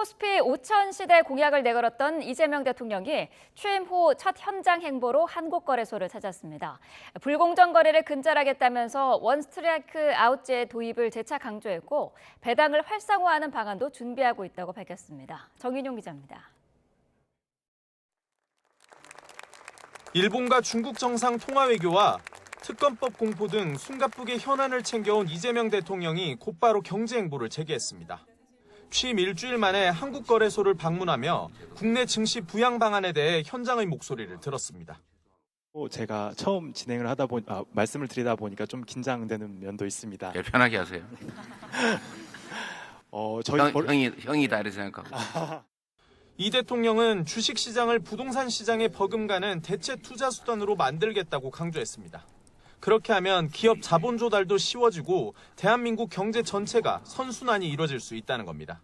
코스피 5천 시대 공약을 내걸었던 이재명 대통령이 취임 후 첫 현장 행보로 한국거래소를 찾았습니다. 불공정 거래를 근절하겠다면서 원스트라이크 아웃제 도입을 재차 강조했고 배당을 활성화하는 방안도 준비하고 있다고 밝혔습니다. 정인용 기자입니다. 일본과 중국 정상 통화 외교와 특검법 공포 등 숨가쁘게 현안을 챙겨온 이재명 대통령이 곧바로 경제 행보를 재개했습니다. 취임 일주일 만에 한국거래소를 방문하며 국내 증시 부양 방안에 대해 현장의 목소리를 들었습니다. 제가 처음 진행을 말씀을 드리다 보니까 좀 긴장되는 면도 있습니다. 편하게 하세요. 형이다 이렇게 생각하고. 이 대통령은 주식시장을 부동산 시장에 버금가는 대체 투자 수단으로 만들겠다고 강조했습니다. 그렇게 하면 기업 자본 조달도 쉬워지고 대한민국 경제 전체가 선순환이 이뤄질 수 있다는 겁니다.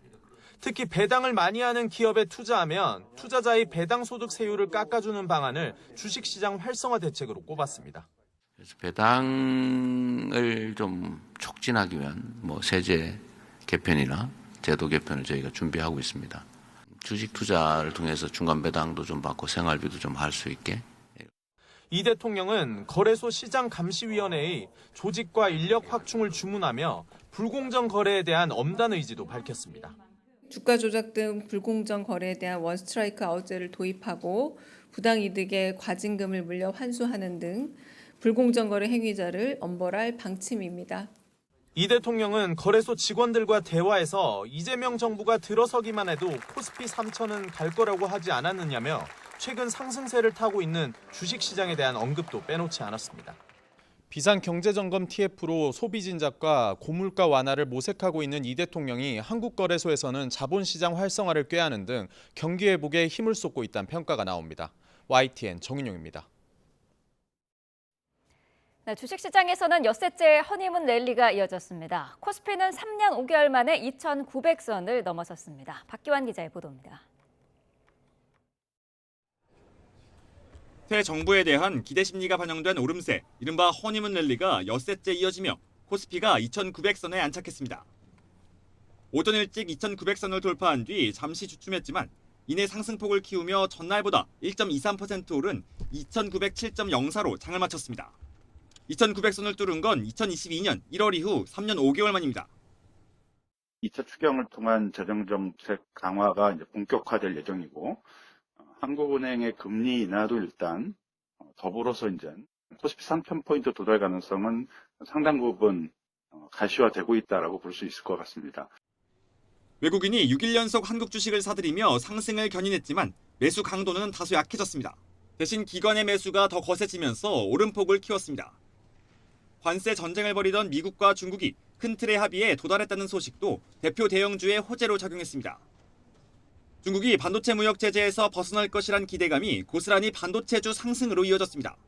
특히 배당을 많이 하는 기업에 투자하면 투자자의 배당 소득 세율을 깎아주는 방안을 주식시장 활성화 대책으로 꼽았습니다. 그래서 배당을 좀 촉진하기 위한 세제 개편이나 제도 개편을 저희가 준비하고 있습니다. 주식 투자를 통해서 중간 배당도 좀 받고 생활비도 좀 할 수 있게. 이 대통령은 거래소 시장감시위원회의 조직과 인력 확충을 주문하며 불공정 거래에 대한 엄단 의지도 밝혔습니다. 주가 조작 등 불공정 거래에 대한 원스트라이크 아웃제를 도입하고 부당이득에 과징금을 물려 환수하는 등 불공정 거래 행위자를 엄벌할 방침입니다. 이 대통령은 거래소 직원들과 대화에서 이재명 정부가 들어서기만 해도 코스피 3천은 갈 거라고 하지 않았느냐며 최근 상승세를 타고 있는 주식시장에 대한 언급도 빼놓지 않았습니다. 비상경제점검 TF로 소비 진작과 고물가 완화를 모색하고 있는 이 대통령이 한국거래소에서는 자본시장 활성화를 꾀하는 등 경기 회복에 힘을 쏟고 있다는 평가가 나옵니다. YTN 정인용입니다. 네, 주식시장에서는 엿새째 허니문 랠리가 이어졌습니다. 코스피는 3년 5개월 만에 2,900선을 넘어섰습니다. 박기환 기자의 보도입니다. 새 정부에 대한 기대 심리가 반영된 오름세, 이른바 허니문 랠리가 엿새째 이어지며 코스피가 2,900선에 안착했습니다. 오전 일찍 2,900선을 돌파한 뒤 잠시 주춤했지만 이내 상승폭을 키우며 전날보다 1.23% 오른 2,907.04로 장을 마쳤습니다. 2,900선을 뚫은 건 2022년 1월 이후 3년 5개월 만입니다. 2차 추경을 통한 재정정책 강화가 이제 본격화될 예정이고 한국은행의 금리 인하도 일단 더불어서 이제 코스피 3,000포인트 도달 가능성은 상당 부분 가시화되고 있다라고 볼 수 있을 것 같습니다. 외국인이 6일 연속 한국 주식을 사들이며 상승을 견인했지만 매수 강도는 다소 약해졌습니다. 대신 기관의 매수가 더 거세지면서 오름폭을 키웠습니다. 관세 전쟁을 벌이던 미국과 중국이 큰 틀의 합의에 도달했다는 소식도 대표 대형주의 호재로 작용했습니다. 중국이 반도체 무역 제재에서 벗어날 것이란 기대감이 고스란히 반도체주 상승으로 이어졌습니다.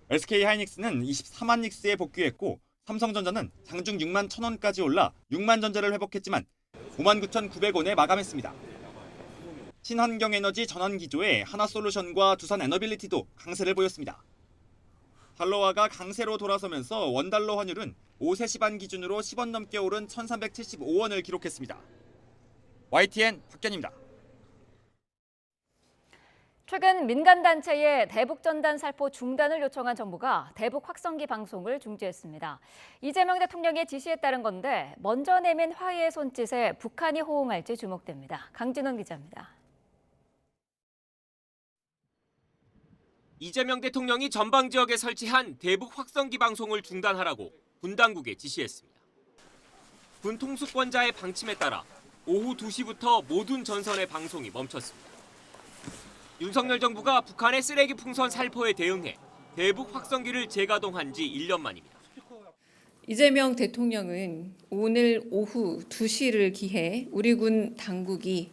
SK하이닉스는 24만 닉스에 복귀했고 삼성전자는 장중 6만 1,000원까지 올라 6만 전자를 회복했지만 59,900원에 마감했습니다. 신환경에너지 전환기조에 하나솔루션과 두산에너빌리티도 강세를 보였습니다. 달러화가 강세로 돌아서면서 원달러 환율은 오후 3시 반 기준으로 10원 넘게 오른 1,375원을 기록했습니다. YTN 박견입니다. 최근 민간단체의 대북전단 살포 중단을 요청한 정부가 대북 확성기 방송을 중지했습니다. 이재명 대통령의 지시에 따른 건데 먼저 내민 화해의 손짓에 북한이 호응할지 주목됩니다. 강진원 기자입니다. 이재명 대통령이 전방 지역에 설치한 대북 확성기 방송을 중단하라고 군 당국에 지시했습니다. 군 통수권자의 방침에 따라 오후 2시부터 모든 전선의 방송이 멈췄습니다. 윤석열 정부가 북한의 쓰레기 풍선 살포에 대응해 대북 확성기를 재가동한 지 1년 만입니다. 이재명 대통령은 오늘 오후 2시를 기해 우리 군 당국이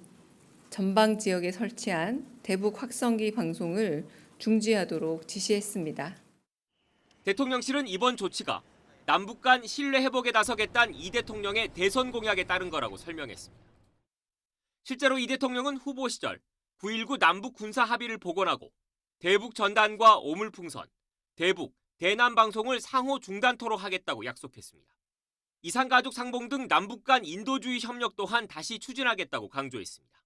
전방 지역에 설치한 대북 확성기 방송을 중지하도록 지시했습니다. 대통령실은 이번 조치가 남북 간 신뢰 회복에 나서겠다는 이 대통령의 대선 공약에 따른 거라고 설명했습니다. 실제로 이 대통령은 후보 시절 9.19 남북 군사 합의를 복원하고 대북 전단과 오물풍선, 대북, 대남 방송을 상호 중단토록 하겠다고 약속했습니다. 이산가족 상봉 등 남북 간 인도주의 협력 또한 다시 추진하겠다고 강조했습니다.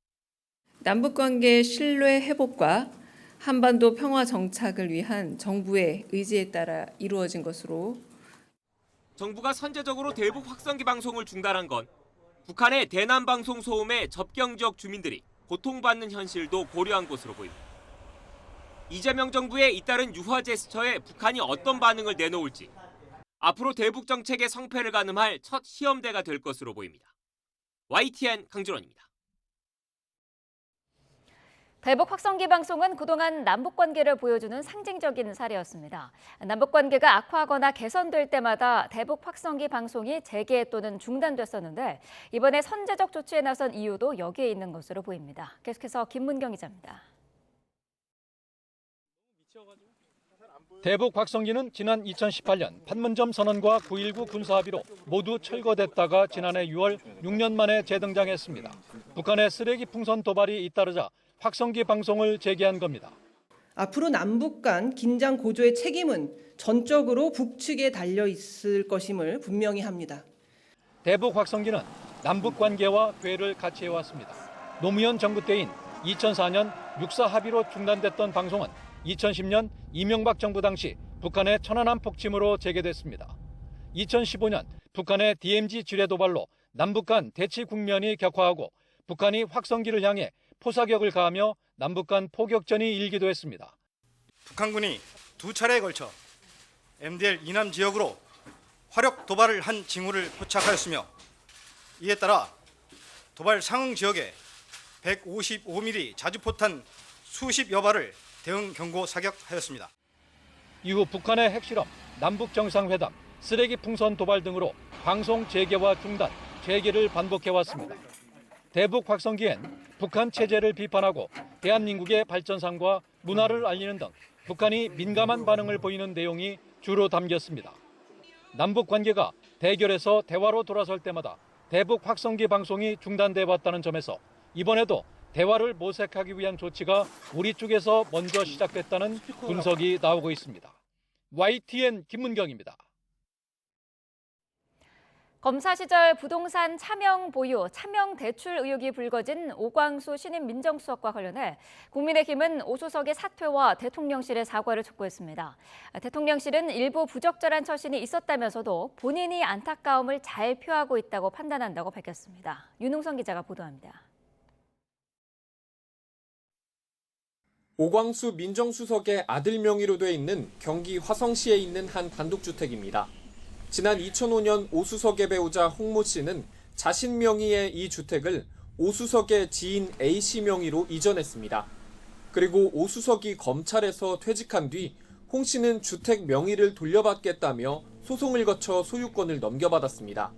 남북관계 신뢰 회복과 한반도 평화 정착을 위한 정부의 의지에 따라 이루어진 것으로 정부가 선제적으로 대북 확성기 방송을 중단한 건 북한의 대남 방송 소음에 접경 지역 주민들이 고통받는 현실도 고려한 것으로 보입니다. 이재명 정부의 잇따른 유화 제스처에 북한이 어떤 반응을 내놓을지 앞으로 대북 정책의 성패를 가늠할 첫 시험대가 될 것으로 보입니다. YTN 강준원입니다. 대북 확성기 방송은 그동안 남북관계를 보여주는 상징적인 사례였습니다. 남북관계가 악화하거나 개선될 때마다 대북 확성기 방송이 재개 또는 중단됐었는데 이번에 선제적 조치에 나선 이유도 여기에 있는 것으로 보입니다. 계속해서 김문경 기자입니다. 대북 확성기는 지난 2018년 판문점 선언과 9.19 군사합의로 모두 철거됐다가 지난해 6월 6년 만에 재등장했습니다. 북한의 쓰레기 풍선 도발이 잇따르자 확성기 방송을 재개한 겁니다. 앞으로 남북 간 긴장 고조의 책임은 전적으로 북측에 달려 있을 것임을 분명히 합니다. 대북 확성기는 남북 관계와 괴를 같이 해왔습니다. 노무현 정부 때인 2004년 6.4 합의로 중단됐던 방송은 2010년 이명박 정부 당시 북한의 천안함 폭침으로 재개됐습니다. 2015년 북한의 DMZ 지뢰 도발로 남북 간 대치 국면이 격화하고 북한이 확성기를 향해 포사격을 가하며 남북 간 포격전이 일기도 했습니다. 북한군이 두 차례에 걸쳐 MDL 이남 지역으로 화력 도발을 한 징후를 포착하였으며 이에 따라 도발 상응 지역에 155mm 자주포탄 수십여 발을 대응 경고 사격하였습니다. 이후 북한의 핵실험, 남북 정상회담, 쓰레기 풍선 도발 등으로 방송 재개와 중단, 재개를 반복해왔습니다. 대북 확성기엔 북한 체제를 비판하고 대한민국의 발전상과 문화를 알리는 등 북한이 민감한 반응을 보이는 내용이 주로 담겼습니다. 남북 관계가 대결에서 대화로 돌아설 때마다 대북 확성기 방송이 중단돼 왔다는 점에서 이번에도 대화를 모색하기 위한 조치가 우리 쪽에서 먼저 시작됐다는 분석이 나오고 있습니다. YTN 김문경입니다. 검사 시절 부동산 차명 보유, 차명 대출 의혹이 불거진 오광수 신임 민정수석과 관련해 국민의힘은 오 수석의 사퇴와 대통령실의 사과를 촉구했습니다. 대통령실은 일부 부적절한 처신이 있었다면서도 본인이 안타까움을 잘 표하고 있다고 판단한다고 밝혔습니다. 윤웅선 기자가 보도합니다. 오광수 민정수석의 아들 명의로 돼 있는 경기 화성시에 있는 한 단독주택입니다. 지난 2005년 오 수석의 배우자 홍모 씨는 자신 명의의 이 주택을 오 수석의 지인 A 씨 명의로 이전했습니다. 그리고 오 수석이 검찰에서 퇴직한 뒤 홍 씨는 주택 명의를 돌려받겠다며 소송을 거쳐 소유권을 넘겨받았습니다.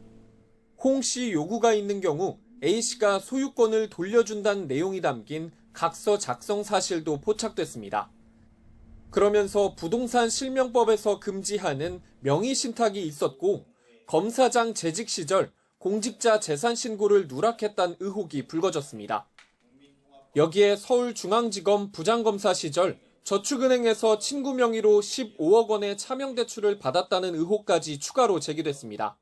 홍 씨 요구가 있는 경우 A 씨가 소유권을 돌려준다는 내용이 담긴 각서 작성 사실도 포착됐습니다. 그러면서 부동산 실명법에서 금지하는 명의 신탁이 있었고 검사장 재직 시절 공직자 재산 신고를 누락했다는 의혹이 불거졌습니다. 여기에 서울중앙지검 부장검사 시절 저축은행에서 친구 명의로 15억 원의 차명 대출을 받았다는 의혹까지 추가로 제기됐습니다.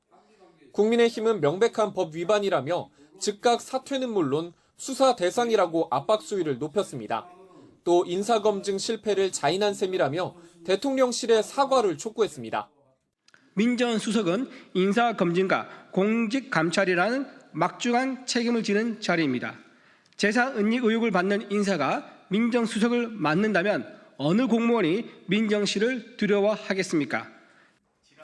국민의힘은 명백한 법 위반이라며 즉각 사퇴는 물론 수사 대상이라고 압박 수위를 높였습니다. 또 인사검증 실패를 자인한 셈이라며 대통령실의 사과를 촉구했습니다. 민정수석은 인사검증과 공직감찰이라는 막중한 책임을 지는 자리입니다. 재산은닉 의혹을 받는 인사가 민정수석을 맡는다면 어느 공무원이 민정실을 두려워하겠습니까?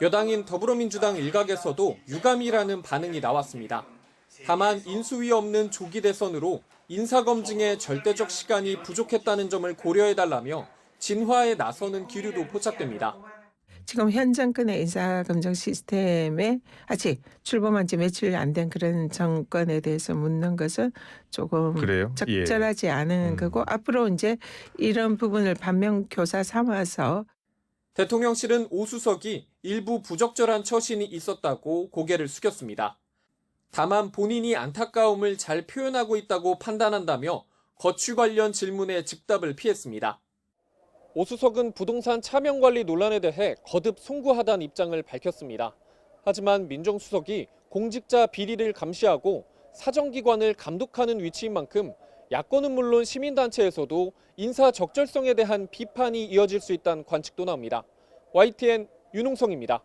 여당인 더불어민주당 일각에서도 유감이라는 반응이 나왔습니다. 다만 인수위 없는 조기 대선으로 인사검증에 절대적 시간이 부족했다는 점을 고려해달라며 진화에 나서는 기류도 포착됩니다. 지금 현 정권의 인사검증 시스템에 아직 출범한 지 며칠 안 된 그런 정권에 대해서 묻는 것은 조금 적절하지 않은 거고 앞으로 이제 이런 부분을 반면교사 삼아서 대통령실은 오 수석이 일부 부적절한 처신이 있었다고 고개를 숙였습니다. 다만 본인이 안타까움을 잘 표현하고 있다고 판단한다며 거취 관련 질문에 즉답을 피했습니다. 오 수석은 부동산 차명 관리 논란에 대해 거듭 송구하다는 입장을 밝혔습니다. 하지만 민정수석이 공직자 비리를 감시하고 사정기관을 감독하는 위치인 만큼 야권은 물론 시민단체에서도 인사 적절성에 대한 비판이 이어질 수 있다는 관측도 나옵니다. YTN 윤홍성입니다.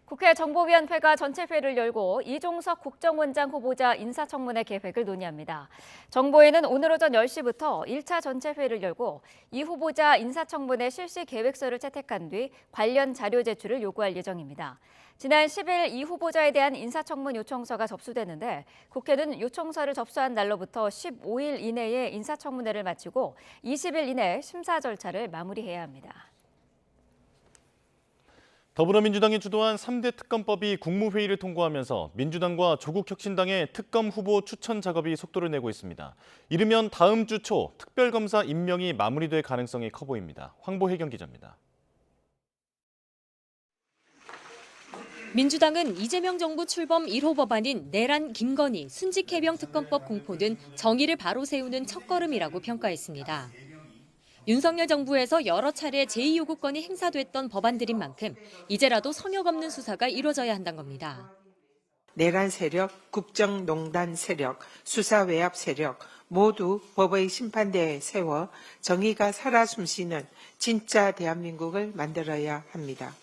국회 정보위원회가 전체 회를 열고 이종석 국정원장 후보자 인사청문회 계획을 논의합니다. 정보위는 오늘 오전 10시부터 1차 전체 회를 열고 이 후보자 인사청문회 실시 계획서를 채택한 뒤 관련 자료 제출을 요구할 예정입니다. 지난 10일 이 후보자에 대한 인사청문 요청서가 접수됐는데 국회는 요청서를 접수한 날로부터 15일 이내에 인사청문회를 마치고 20일 이내 심사 절차를 마무리해야 합니다. 더불어민주당이 주도한 3대 특검법이 국무회의를 통과하면서 민주당과 조국혁신당의 특검 후보 추천 작업이 속도를 내고 있습니다. 이르면 다음 주 초 특별검사 임명이 마무리될 가능성이 커 보입니다. 황보혜경 기자입니다. 민주당은 이재명 정부 출범 1호 법안인 내란 김건희 순직해병 특검법 공포는 정의를 바로 세우는 첫걸음이라고 평가했습니다. 윤석열 정부에서 여러 차례 제2요구권이 행사됐던 법안들인 만큼 이제라도 성역 없는 수사가 이루어져야 한다는 겁니다. 내란 세력, 국정농단 세력, 수사외압 세력 모두 법의 심판대에 세워 정의가 살아 숨쉬는 진짜 대한민국을 만들어야 합니다.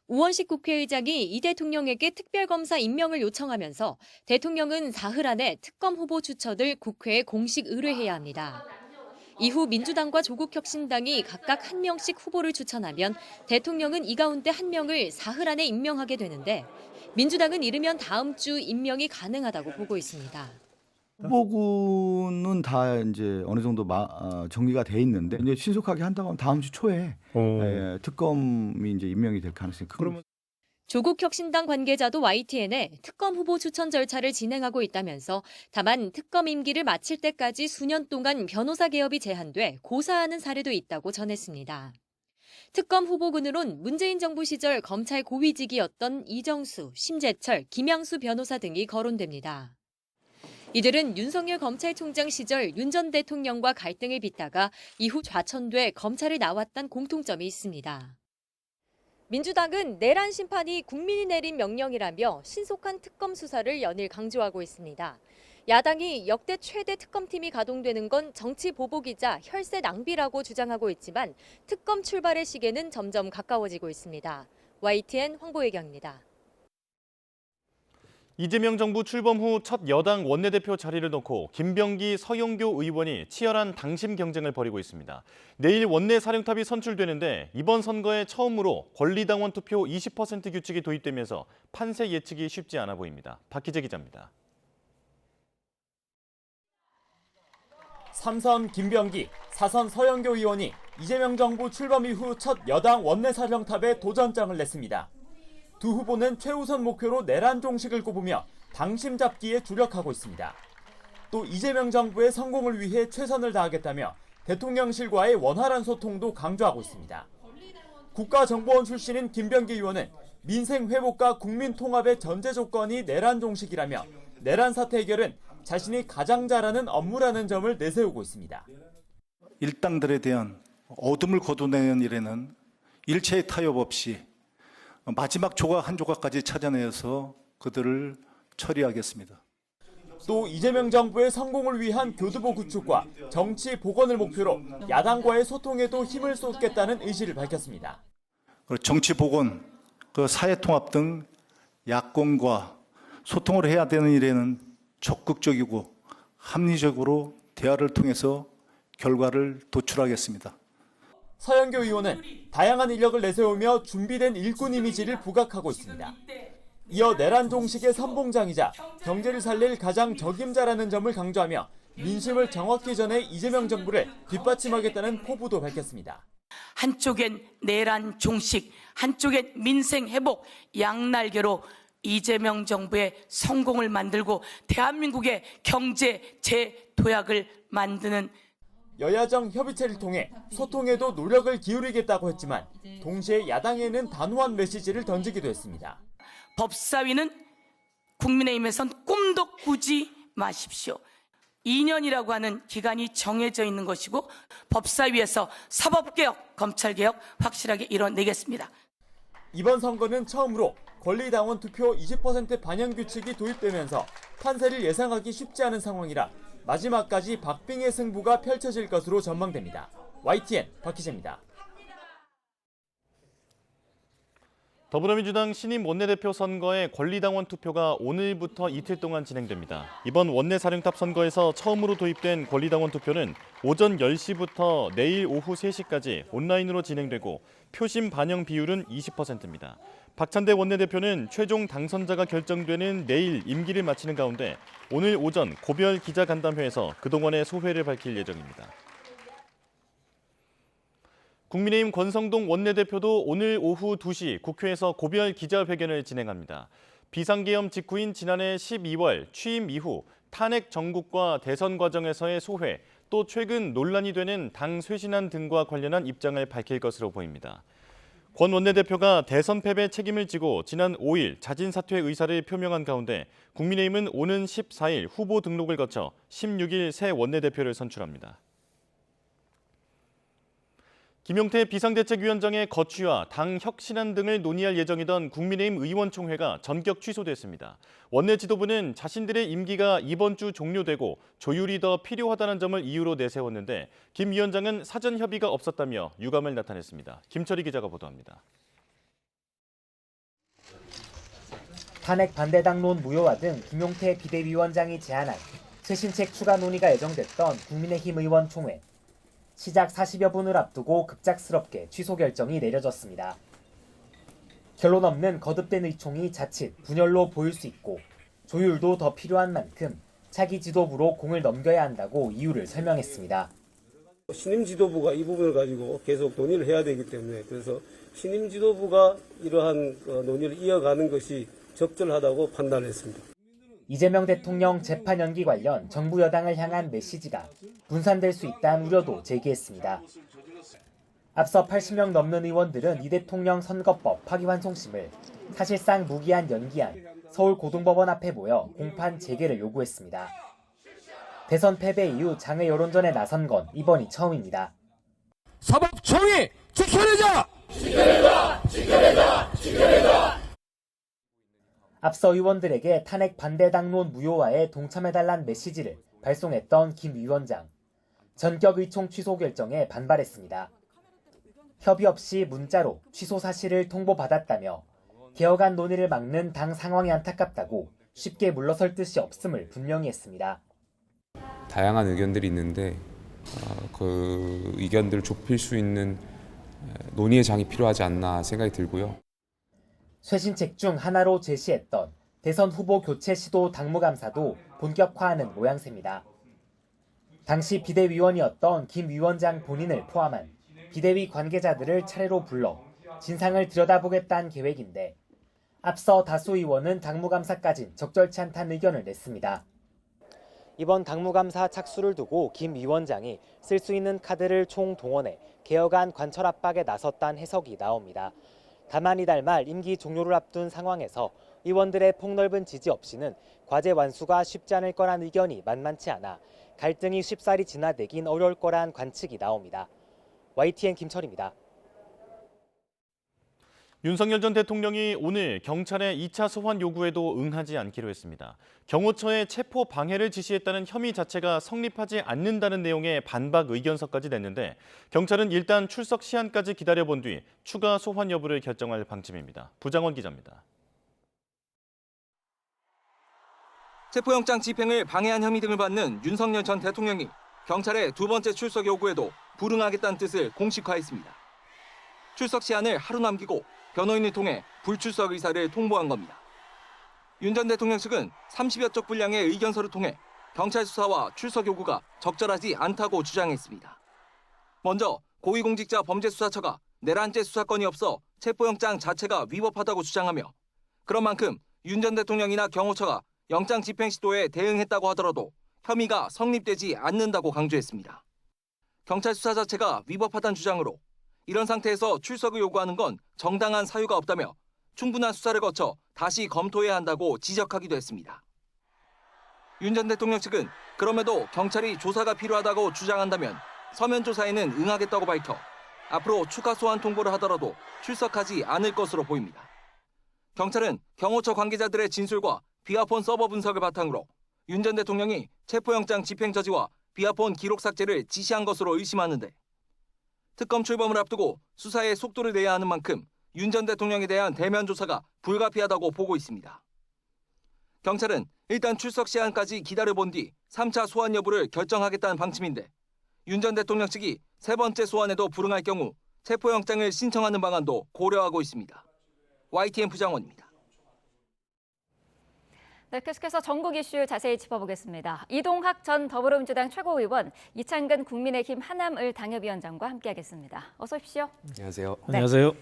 우원식 국회의장이 이 대통령에게 특별검사 임명을 요청하면서 대통령은 사흘 안에 특검 후보 추천을 국회에 공식 의뢰해야 합니다. 이후 민주당과 조국혁신당이 각각 한 명씩 후보를 추천하면 대통령은 이 가운데 한 명을 사흘 안에 임명하게 되는데 민주당은 이르면 다음 주 임명이 가능하다고 보고 있습니다. 후보군은 다 이제 어느 정도 정리가 돼 있는데 이제 신속하게 한다고 하면 다음 주 초에 특검이 이제 임명이 될 가능성이 큽니다. 조국혁신당 관계자도 YTN에 특검 후보 추천 절차를 진행하고 있다면서 다만 특검 임기를 마칠 때까지 수년 동안 변호사 개업이 제한돼 고사하는 사례도 있다고 전했습니다. 특검 후보군으론 문재인 정부 시절 검찰 고위직이었던 이정수, 심재철, 김양수 변호사 등이 거론됩니다. 이들은 윤석열 검찰총장 시절 윤 전 대통령과 갈등을 빚다가 이후 좌천돼 검찰에 나왔다는 공통점이 있습니다. 민주당은 내란 심판이 국민이 내린 명령이라며 신속한 특검 수사를 연일 강조하고 있습니다. 야당이 역대 최대 특검팀이 가동되는 건 정치 보복이자 혈세 낭비라고 주장하고 있지만 특검 출발의 시계는 점점 가까워지고 있습니다. YTN 황보혜경입니다. 이재명 정부 출범 후 첫 여당 원내대표 자리를 놓고 김병기, 서영교 의원이 치열한 당심 경쟁을 벌이고 있습니다. 내일 원내 사령탑이 선출되는데 이번 선거에 처음으로 권리당원 투표 20% 규칙이 도입되면서 판세 예측이 쉽지 않아 보입니다. 박희재 기자입니다. 3선 김병기, 4선 서영교 의원이 이재명 정부 출범 이후 첫 여당 원내 사령탑에 도전장을 냈습니다. 두 후보는 최우선 목표로 내란 종식을 꼽으며 당심 잡기에 주력하고 있습니다. 또 이재명 정부의 성공을 위해 최선을 다하겠다며 대통령실과의 원활한 소통도 강조하고 있습니다. 국가정보원 출신인 김병기 의원은 민생 회복과 국민 통합의 전제 조건이 내란 종식이라며 내란 사태 해결은 자신이 가장 잘하는 업무라는 점을 내세우고 있습니다. 일당들에 대한 어둠을 거둬내는 일에는 일체의 타협 없이 마지막 조각 한 조각까지 찾아내서 그들을 처리하겠습니다. 또 이재명 정부의 성공을 위한 교두보 구축과 정치 복원을 목표로 야당과의 소통에도 힘을 쏟겠다는 의지를 밝혔습니다. 정치 복원, 사회 통합 등 야권과 소통을 해야 되는 일에는 적극적이고 합리적으로 대화를 통해서 결과를 도출하겠습니다. 서영교 의원은 다양한 인력을 내세우며 준비된 일꾼 이미지를 부각하고 있습니다. 이어 내란 종식의 선봉장이자 경제를 살릴 가장 적임자라는 점을 강조하며 민심을 정확히 전해 이재명 정부를 뒷받침하겠다는 포부도 밝혔습니다. 한쪽엔 내란 종식, 한쪽엔 민생 회복, 양날개로 이재명 정부의 성공을 만들고 대한민국의 경제 재도약을 만드는 여야정 협의체를 통해 소통에도 노력을 기울이겠다고 했지만 동시에 야당에는 단호한 메시지를 던지기도 했습니다. 법사위는 국민의힘에선 꿈도 꾸지 마십시오. 2년이라고 하는 기간이 정해져 있는 것이고 법사위에서 사법개혁, 검찰개혁 확실하게 이뤄내겠습니다. 이번 선거는 처음으로 권리당원 투표 20% 반영 규칙이 도입되면서 판세를 예상하기 쉽지 않은 상황이라 마지막까지 박빙의 승부가 펼쳐질 것으로 전망됩니다. YTN 박희재입니다. 더불어민주당 신임 원내대표 선거의 권리당원 투표가 오늘부터 이틀 동안 진행됩니다. 이번 원내사령탑 선거에서 처음으로 도입된 권리당원 투표는 오전 10시부터 내일 오후 3시까지 온라인으로 진행되고 표심 반영 비율은 20%입니다. 박찬대 원내대표는 최종 당선자가 결정되는 내일 임기를 마치는 가운데 오늘 오전 고별 기자간담회에서 그동안의 소회를 밝힐 예정입니다. 국민의힘 권성동 원내대표도 오늘 오후 2시 국회에서 고별 기자회견을 진행합니다. 비상계엄 직후인 지난해 12월 취임 이후 탄핵 정국과 대선 과정에서의 소회, 또 최근 논란이 되는 당 쇄신안 등과 관련한 입장을 밝힐 것으로 보입니다. 권 원내대표가 대선 패배 책임을 지고 지난 5일 자진 사퇴 의사를 표명한 가운데 국민의힘은 오는 14일 후보 등록을 거쳐 16일 새 원내대표를 선출합니다. 김용태 비상대책위원장의 거취와 당 혁신안 등을 논의할 예정이던 국민의힘 의원총회가 전격 취소됐습니다. 원내 지도부는 자신들의 임기가 이번 주 종료되고 조율이 더 필요하다는 점을 이유로 내세웠는데 김 위원장은 사전 협의가 없었다며 유감을 나타냈습니다. 김철희 기자가 보도합니다. 탄핵 반대 당론 무효화 등 김용태 비대위원장이 제안한 쇄신책 추가 논의가 예정됐던 국민의힘 의원총회. 시작 40여 분을 앞두고 급작스럽게 취소 결정이 내려졌습니다. 결론 없는 거듭된 의총이 자칫 분열로 보일 수 있고 조율도 더 필요한 만큼 차기 지도부로 공을 넘겨야 한다고 이유를 설명했습니다. 신임 지도부가 이 부분을 가지고 계속 논의를 해야 되기 때문에 그래서 신임 지도부가 이러한 논의를 이어가는 것이 적절하다고 판단했습니다. 이재명 대통령 재판 연기 관련 정부 여당을 향한 메시지가 분산될 수 있다는 우려도 제기했습니다. 앞서 80명 넘는 의원들은 이 대통령 선거법 파기환송심을 사실상 무기한 연기한 서울고등법원 앞에 모여 공판 재개를 요구했습니다. 대선 패배 이후 장외 여론전에 나선 건 이번이 처음입니다. 사법청이 지켜내자! 지켜내자! 지켜내자! 지켜내자! 앞서 의원들에게 탄핵 반대 당론 무효화에 동참해달란 메시지를 발송했던 김 위원장. 전격 의총 취소 결정에 반발했습니다. 협의 없이 문자로 취소 사실을 통보받았다며 개혁안 논의를 막는 당 상황이 안타깝다고 쉽게 물러설 뜻이 없음을 분명히 했습니다. 다양한 의견들이 있는데 그 의견들을 좁힐 수 있는 논의의 장이 필요하지 않나 생각이 들고요. 쇄신책 중 하나로 제시했던 대선 후보 교체 시도 당무감사도 본격화하는 모양새입니다. 당시 비대위원이었던 김 위원장 본인을 포함한 비대위 관계자들을 차례로 불러 진상을 들여다보겠다는 계획인데 앞서 다수 의원은 당무감사까진 적절치 않다는 의견을 냈습니다. 이번 당무감사 착수를 두고 김 위원장이 쓸 수 있는 카드를 총동원해 개혁안 관철 압박에 나섰다는 해석이 나옵니다. 다만 이달 말 임기 종료를 앞둔 상황에서 의원들의 폭넓은 지지 없이는 과제 완수가 쉽지 않을 거란 의견이 만만치 않아 갈등이 쉽사리 진화되긴 어려울 거란 관측이 나옵니다. YTN 김철입니다. 윤석열 전 대통령이 오늘 경찰의 2차 소환 요구에도 응하지 않기로 했습니다. 경호처에 체포 방해를 지시했다는 혐의 자체가 성립하지 않는다는 내용의 반박 의견서까지 냈는데 경찰은 일단 출석 시한까지 기다려본 뒤 추가 소환 여부를 결정할 방침입니다. 부장원 기자입니다. 체포영장 집행을 방해한 혐의 등을 받는 윤석열 전 대통령이 경찰의 두 번째 출석 요구에도 불응하겠다는 뜻을 공식화했습니다. 출석 시한을 하루 남기고 변호인을 통해 불출석 의사를 통보한 겁니다. 윤 전 대통령 측은 30여 쪽 분량의 의견서를 통해 경찰 수사와 출석 요구가 적절하지 않다고 주장했습니다. 먼저 고위공직자 범죄수사처가 내란죄 수사권이 없어 체포영장 자체가 위법하다고 주장하며 그런 만큼 윤 전 대통령이나 경호처가 영장 집행 시도에 대응했다고 하더라도 혐의가 성립되지 않는다고 강조했습니다. 경찰 수사 자체가 위법하다는 주장으로 이런 상태에서 출석을 요구하는 건 정당한 사유가 없다며 충분한 수사를 거쳐 다시 검토해야 한다고 지적하기도 했습니다. 윤 전 대통령 측은 그럼에도 경찰이 조사가 필요하다고 주장한다면 서면 조사에는 응하겠다고 밝혀 앞으로 추가 소환 통보를 하더라도 출석하지 않을 것으로 보입니다. 경찰은 경호처 관계자들의 진술과 비아폰 서버 분석을 바탕으로 윤 전 대통령이 체포영장 집행 저지와 비아폰 기록 삭제를 지시한 것으로 의심하는데 특검 출범을 앞두고 수사에 속도를 내야 하는 만큼 윤 전 대통령에 대한 대면 조사가 불가피하다고 보고 있습니다. 경찰은 일단 출석 시한까지 기다려본 뒤 3차 소환 여부를 결정하겠다는 방침인데 윤 전 대통령 측이 세 번째 소환에도 불응할 경우 체포영장을 신청하는 방안도 고려하고 있습니다. YTN 부장원입니다. 네, 계속해서 전국 이슈 자세히 짚어보겠습니다. 이동학 전 더불어민주당 최고위원, 이창근 국민의힘 하남을 당협위원장과 함께하겠습니다. 어서 오십시오. 안녕하세요. 네. 안녕하세요.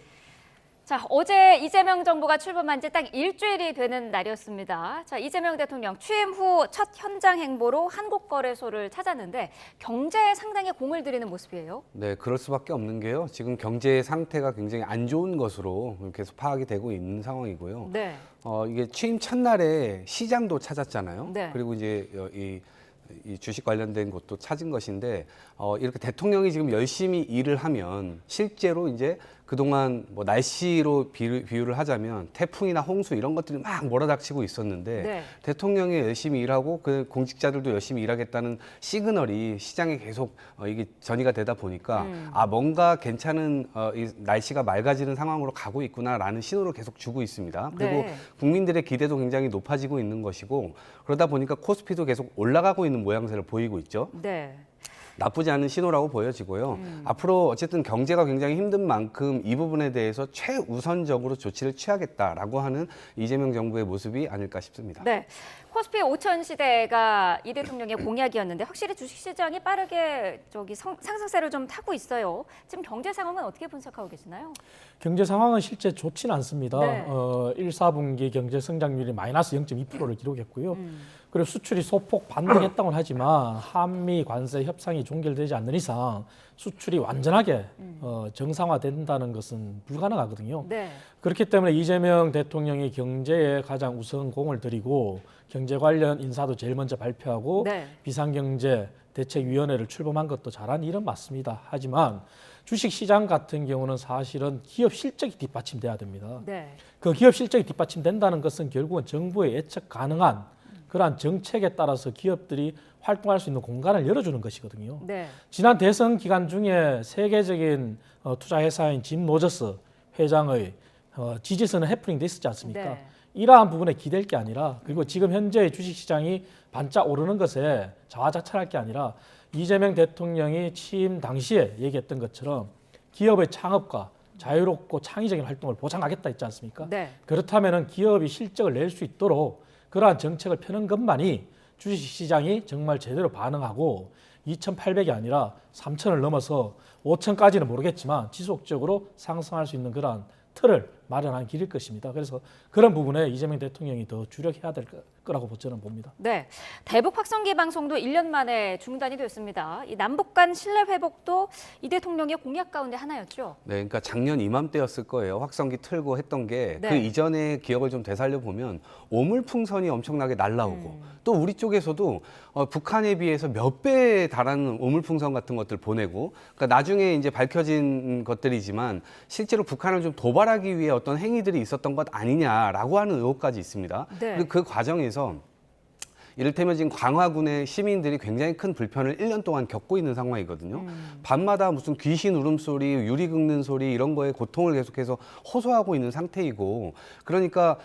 자, 어제 이재명 정부가 출범한 지 딱 일주일이 되는 날이었습니다. 자, 이재명 대통령 취임 후 첫 현장 행보로 한국거래소를 찾았는데 경제에 상당히 공을 들이는 모습이에요. 네, 그럴 수밖에 없는 게요. 지금 경제 상태가 굉장히 안 좋은 것으로 계속 파악이 되고 있는 상황이고요. 네. 이게 취임 첫날에 시장도 찾았잖아요. 네. 그리고 이제 이 주식 관련된 것도 찾은 것인데 이렇게 대통령이 지금 열심히 일을 하면 실제로 이제 그동안 뭐 날씨로 비유를 하자면 태풍이나 홍수 이런 것들이 막 몰아닥치고 있었는데 네. 대통령이 열심히 일하고 그 공직자들도 열심히 일하겠다는 시그널이 시장에 계속 이게 전이가 되다 보니까 뭔가 괜찮은 이 날씨가 맑아지는 상황으로 가고 있구나라는 신호를 계속 주고 있습니다. 그리고 네. 국민들의 기대도 굉장히 높아지고 있는 것이고 그러다 보니까 코스피도 계속 올라가고 있는 모양새를 보이고 있죠. 네. 나쁘지 않은 신호라고 보여지고요. 앞으로 어쨌든 경제가 굉장히 힘든 만큼 이 부분에 대해서 최우선적으로 조치를 취하겠다라고 하는 이재명 정부의 모습이 아닐까 싶습니다. 네. 코스피 5천 시대가 이 대통령의 공약이었는데 확실히 주식시장이 빠르게 상승세를 좀 타고 있어요. 지금 경제 상황은 어떻게 분석하고 계시나요? 경제 상황은 실제 좋지는 않습니다. 네. 1, 4분기 경제 성장률이 마이너스 0.2%를 기록했고요. 그리고 수출이 소폭 반등했다고는 하지만 한미 관세 협상이 종결되지 않는 이상 수출이 완전하게 정상화된다는 것은 불가능하거든요. 네. 그렇기 때문에 이재명 대통령이 경제에 가장 우선 공을 들이고 경제 관련 인사도 제일 먼저 발표하고 네. 비상경제 대책위원회를 출범한 것도 잘한 일은 맞습니다. 하지만 주식시장 같은 경우는 사실은 기업 실적이 뒷받침돼야 됩니다. 네. 그 기업 실적이 뒷받침된다는 것은 결국은 정부의 예측 가능한 그러한 정책에 따라서 기업들이 활동할 수 있는 공간을 열어주는 것이거든요. 네. 지난 대선 기간 중에 세계적인 투자회사인 짐 로저스 회장의 지지선은 해프닝 됐었지 않습니까? 네. 이러한 부분에 기댈 게 아니라 그리고 지금 현재의 주식시장이 반짝 오르는 것에 자화자찬할 게 아니라 이재명 대통령이 취임 당시에 얘기했던 것처럼 기업의 창업과 자유롭고 창의적인 활동을 보장하겠다 했지 않습니까? 네. 그렇다면 기업이 실적을 낼 수 있도록 그러한 정책을 펴는 것만이 주식시장이 정말 제대로 반응하고 2,800이 아니라 3,000을 넘어서 5,000까지는 모르겠지만 지속적으로 상승할 수 있는 그러한 틀을 마련한 길일 것입니다. 그래서 그런 부분에 이재명 대통령이 더 주력해야 될 거라고 저는 봅니다. 네, 대북 확성기 방송도 1년 만에 중단이 됐습니다. 이 남북 간 신뢰 회복도 이 대통령의 공약 가운데 하나였죠. 네, 그러니까 작년 이맘때였을 거예요. 확성기 틀고 했던 게 그 네. 이전의 기억을 좀 되살려 보면 오물풍선이 엄청나게 날라오고 또 우리 쪽에서도 북한에 비해서 몇 배에 달하는 오물풍선 같은 것들 보내고 그러니까 나중에 이제 밝혀진 것들이지만 실제로 북한을 좀 도발하기 위해 어떤 행위들이 있었던 것 아니냐라고 하는 의혹까지 있습니다. 네. 그리고 그 과정에서 이를테면 지금 광화군의 시민들이 굉장히 큰 불편을 1년 동안 겪고 있는 상황이거든요. 밤마다 무슨 귀신 울음소리, 유리 긁는 소리 이런 거에 고통을 계속해서 호소하고 있는 상태이고 그러니까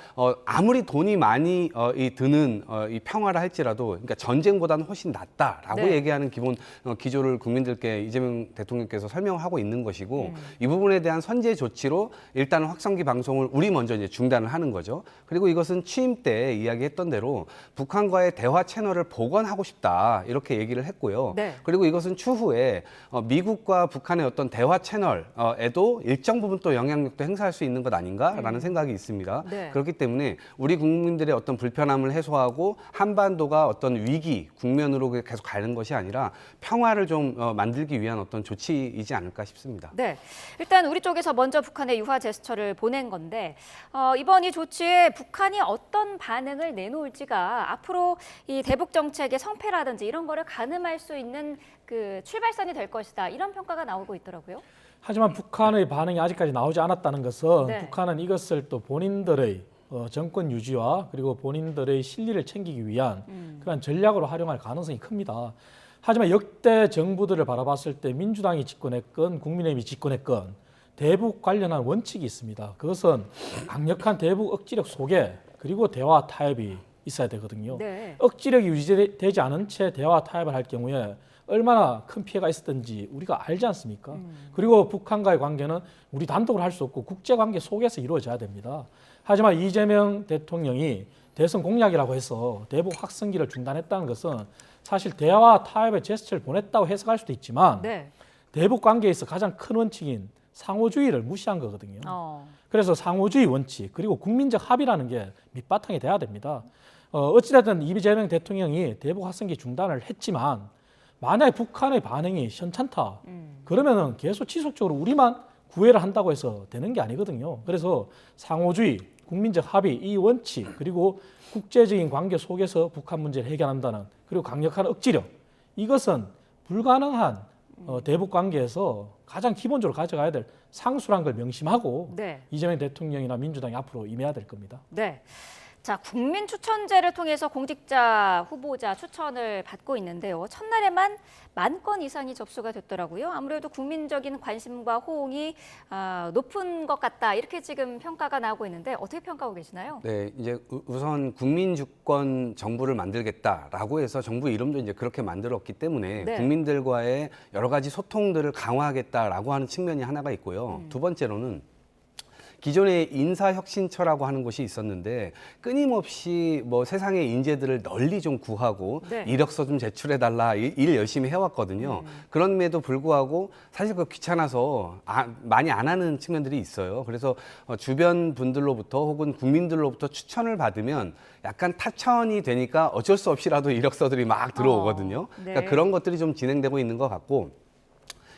아무리 돈이 많이 드는 이 평화라 할지라도 그러니까 전쟁보다는 훨씬 낫다라고 네. 얘기하는 기본 기조를 국민들께 이재명 대통령께서 설명하고 있는 것이고 이 부분에 대한 선제 조치로 일단은 확성기 방송을 우리 먼저 이제 중단을 하는 거죠. 그리고 이것은 취임 때 이야기했던 대로 북한과의 대화 채널을 복원하고 싶다 이렇게 얘기를 했고요. 네. 그리고 이것은 추후에 미국과 북한의 어떤 대화 채널에도 일정 부분 또 영향력도 행사할 수 있는 것 아닌가라는 생각이 있습니다. 네. 그렇기 때문에 우리 국민들의 어떤 불편함을 해소하고 한반도가 어떤 위기 국면으로 계속 가는 것이 아니라 평화를 좀 만들기 위한 어떤 조치이지 않을까 싶습니다. 네, 일단 우리 쪽에서 먼저 북한에 유화 제스처를 보낸 건데 이번 이 조치에 북한이 어떤 반응을 내놓을지가 앞으로 이 대북 정책의 성패라든지 이런 거를 가늠할 수 있는 그 출발선이 될 것이다 이런 평가가 나오고 있더라고요. 하지만 북한의 반응이 아직까지 나오지 않았다는 것은 네. 북한은 이것을 또 본인들의 정권 유지와 그리고 본인들의 실리를 챙기기 위한 그런 전략으로 활용할 가능성이 큽니다. 하지만 역대 정부들을 바라봤을 때 민주당이 집권했건 국민의힘이 집권했건 대북 관련한 원칙이 있습니다. 그것은 강력한 대북 억지력 속에 그리고 대화 타협이 있어야 되거든요. 네. 억지력이 유지되지 않은 채 대화 타협을 할 경우에 얼마나 큰 피해가 있었던지 우리가 알지 않습니까? 그리고 북한과의 관계는 우리 단독으로 할 수 없고 국제관계 속에서 이루어져야 됩니다. 하지만 이재명 대통령이 대선 공약이라고 해서 대북 확성기를 중단했다는 것은 사실 대화 타협의 제스처를 보냈다고 해석할 수도 있지만 네. 대북 관계에서 가장 큰 원칙인 상호주의를 무시한 거거든요. 그래서 상호주의 원칙 그리고 국민적 합의라는 게 밑바탕이 돼야 됩니다. 어찌됐든 이재명 대통령이 대북 확성기 중단을 했지만 만약에 북한의 반응이 현찮다 그러면은 계속 지속적으로 우리만 구애를 한다고 해서 되는 게 아니거든요. 그래서 상호주의, 국민적 합의, 이 원칙 그리고 국제적인 관계 속에서 북한 문제를 해결한다는 그리고 강력한 억지력 이것은 불가능한 대북 관계에서 가장 기본적으로 가져가야 될 상수란 걸 명심하고 네. 이재명 대통령이나 민주당이 앞으로 임해야 될 겁니다. 네. 자, 국민 추천제를 통해서 공직자 후보자 추천을 받고 있는데요. 첫날에만 10,000건 이상이 접수가 됐더라고요. 아무래도 국민적인 관심과 호응이 높은 것 같다. 이렇게 지금 평가가 나오고 있는데 어떻게 평가하고 계시나요? 네, 이제 우선 국민 주권 정부를 만들겠다라고 해서 정부 이름도 이제 그렇게 만들었기 때문에 네. 국민들과의 여러 가지 소통들을 강화하겠다라고 하는 측면이 하나가 있고요. 두 번째로는 기존에 인사혁신처라고 하는 곳이 있었는데 끊임없이 뭐 세상의 인재들을 널리 좀 구하고 네. 이력서 좀 제출해달라 일 열심히 해왔거든요. 그럼에도 불구하고 사실 그 귀찮아서 많이 안 하는 측면들이 있어요. 그래서 주변 분들로부터 혹은 국민들로부터 추천을 받으면 약간 타천이 되니까 어쩔 수 없이라도 이력서들이 막 들어오거든요. 네. 그러니까 그런 것들이 좀 진행되고 있는 것 같고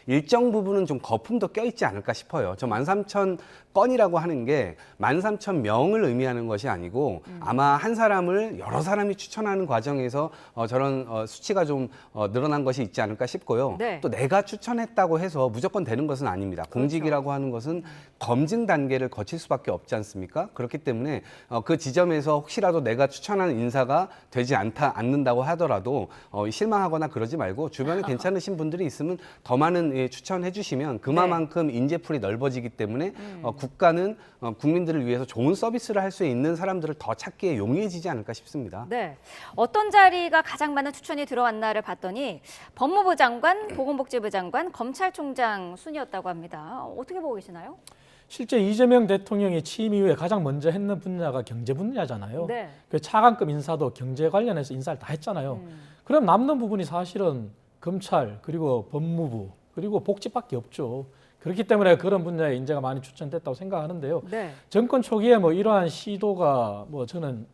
일정 부분은 좀 거품도 껴있지 않을까 싶어요. 저 13,000건이라고 하는 게 13,000명을 의미하는 것이 아니고 아마 한 사람을 여러 사람이 추천하는 과정에서 저런 수치가 좀 늘어난 것이 있지 않을까 싶고요. 네. 또 내가 추천했다고 해서 무조건 되는 것은 아닙니다. 공직이라고 하는 것은 검증 단계를 거칠 수밖에 없지 않습니까? 그렇기 때문에 그 지점에서 혹시라도 내가 추천하는 인사가 되지 않는다고 하더라도 실망하거나 그러지 말고 주변에 괜찮으신 분들이 있으면 더 많은 추천해 주시면 그만큼 인재풀이 넓어지기 때문에 국가는 국민들을 위해서 좋은 서비스를 할 수 있는 사람들을 더 찾기에 용이해지지 않을까 싶습니다. 네. 어떤 자리가 가장 많은 추천이 들어왔나를 봤더니 법무부 장관, 보건복지부 장관, 검찰총장 순이었다고 합니다. 어떻게 보고 계시나요? 실제 이재명 대통령이 취임 이후에 가장 먼저 했는 분야가 경제 분야잖아요. 네. 그 차관급 인사도 경제 관련해서 인사를 다 했잖아요. 그럼 남는 부분이 사실은 검찰 그리고 법무부 그리고 복지밖에 없죠. 그렇기 때문에 그런 분야에 인재가 많이 추천됐다고 생각하는데요. 네. 정권 초기에 뭐 이러한 시도가 뭐 저는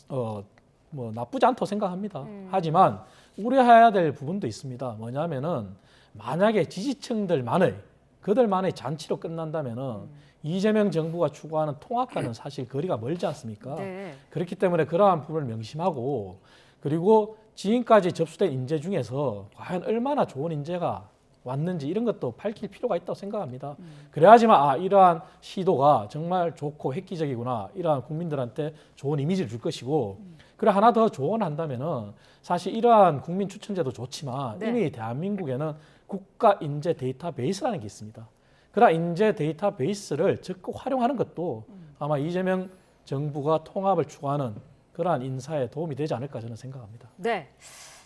뭐 나쁘지 않다고 생각합니다. 하지만 우려해야 될 부분도 있습니다. 뭐냐면은 만약에 지지층들만의 그들만의 잔치로 끝난다면은 이재명 정부가 추구하는 통합과는 사실 거리가 멀지 않습니까? 네. 그렇기 때문에 그러한 부분을 명심하고 그리고 지금까지 접수된 인재 중에서 과연 얼마나 좋은 인재가 왔는지 이런 것도 밝힐 필요가 있다고 생각합니다. 그래야지만 이러한 시도가 정말 좋고 획기적이구나. 이러한 국민들한테 좋은 이미지를 줄 것이고 그래 하나 더 조언한다면은 사실 이러한 국민 추천제도 좋지만 네. 이미 대한민국에는 국가 인재 데이터베이스라는 게 있습니다. 그러한 인재 데이터베이스를 적극 활용하는 것도 아마 이재명 정부가 통합을 추구하는 그러한 인사에 도움이 되지 않을까 저는 생각합니다. 네.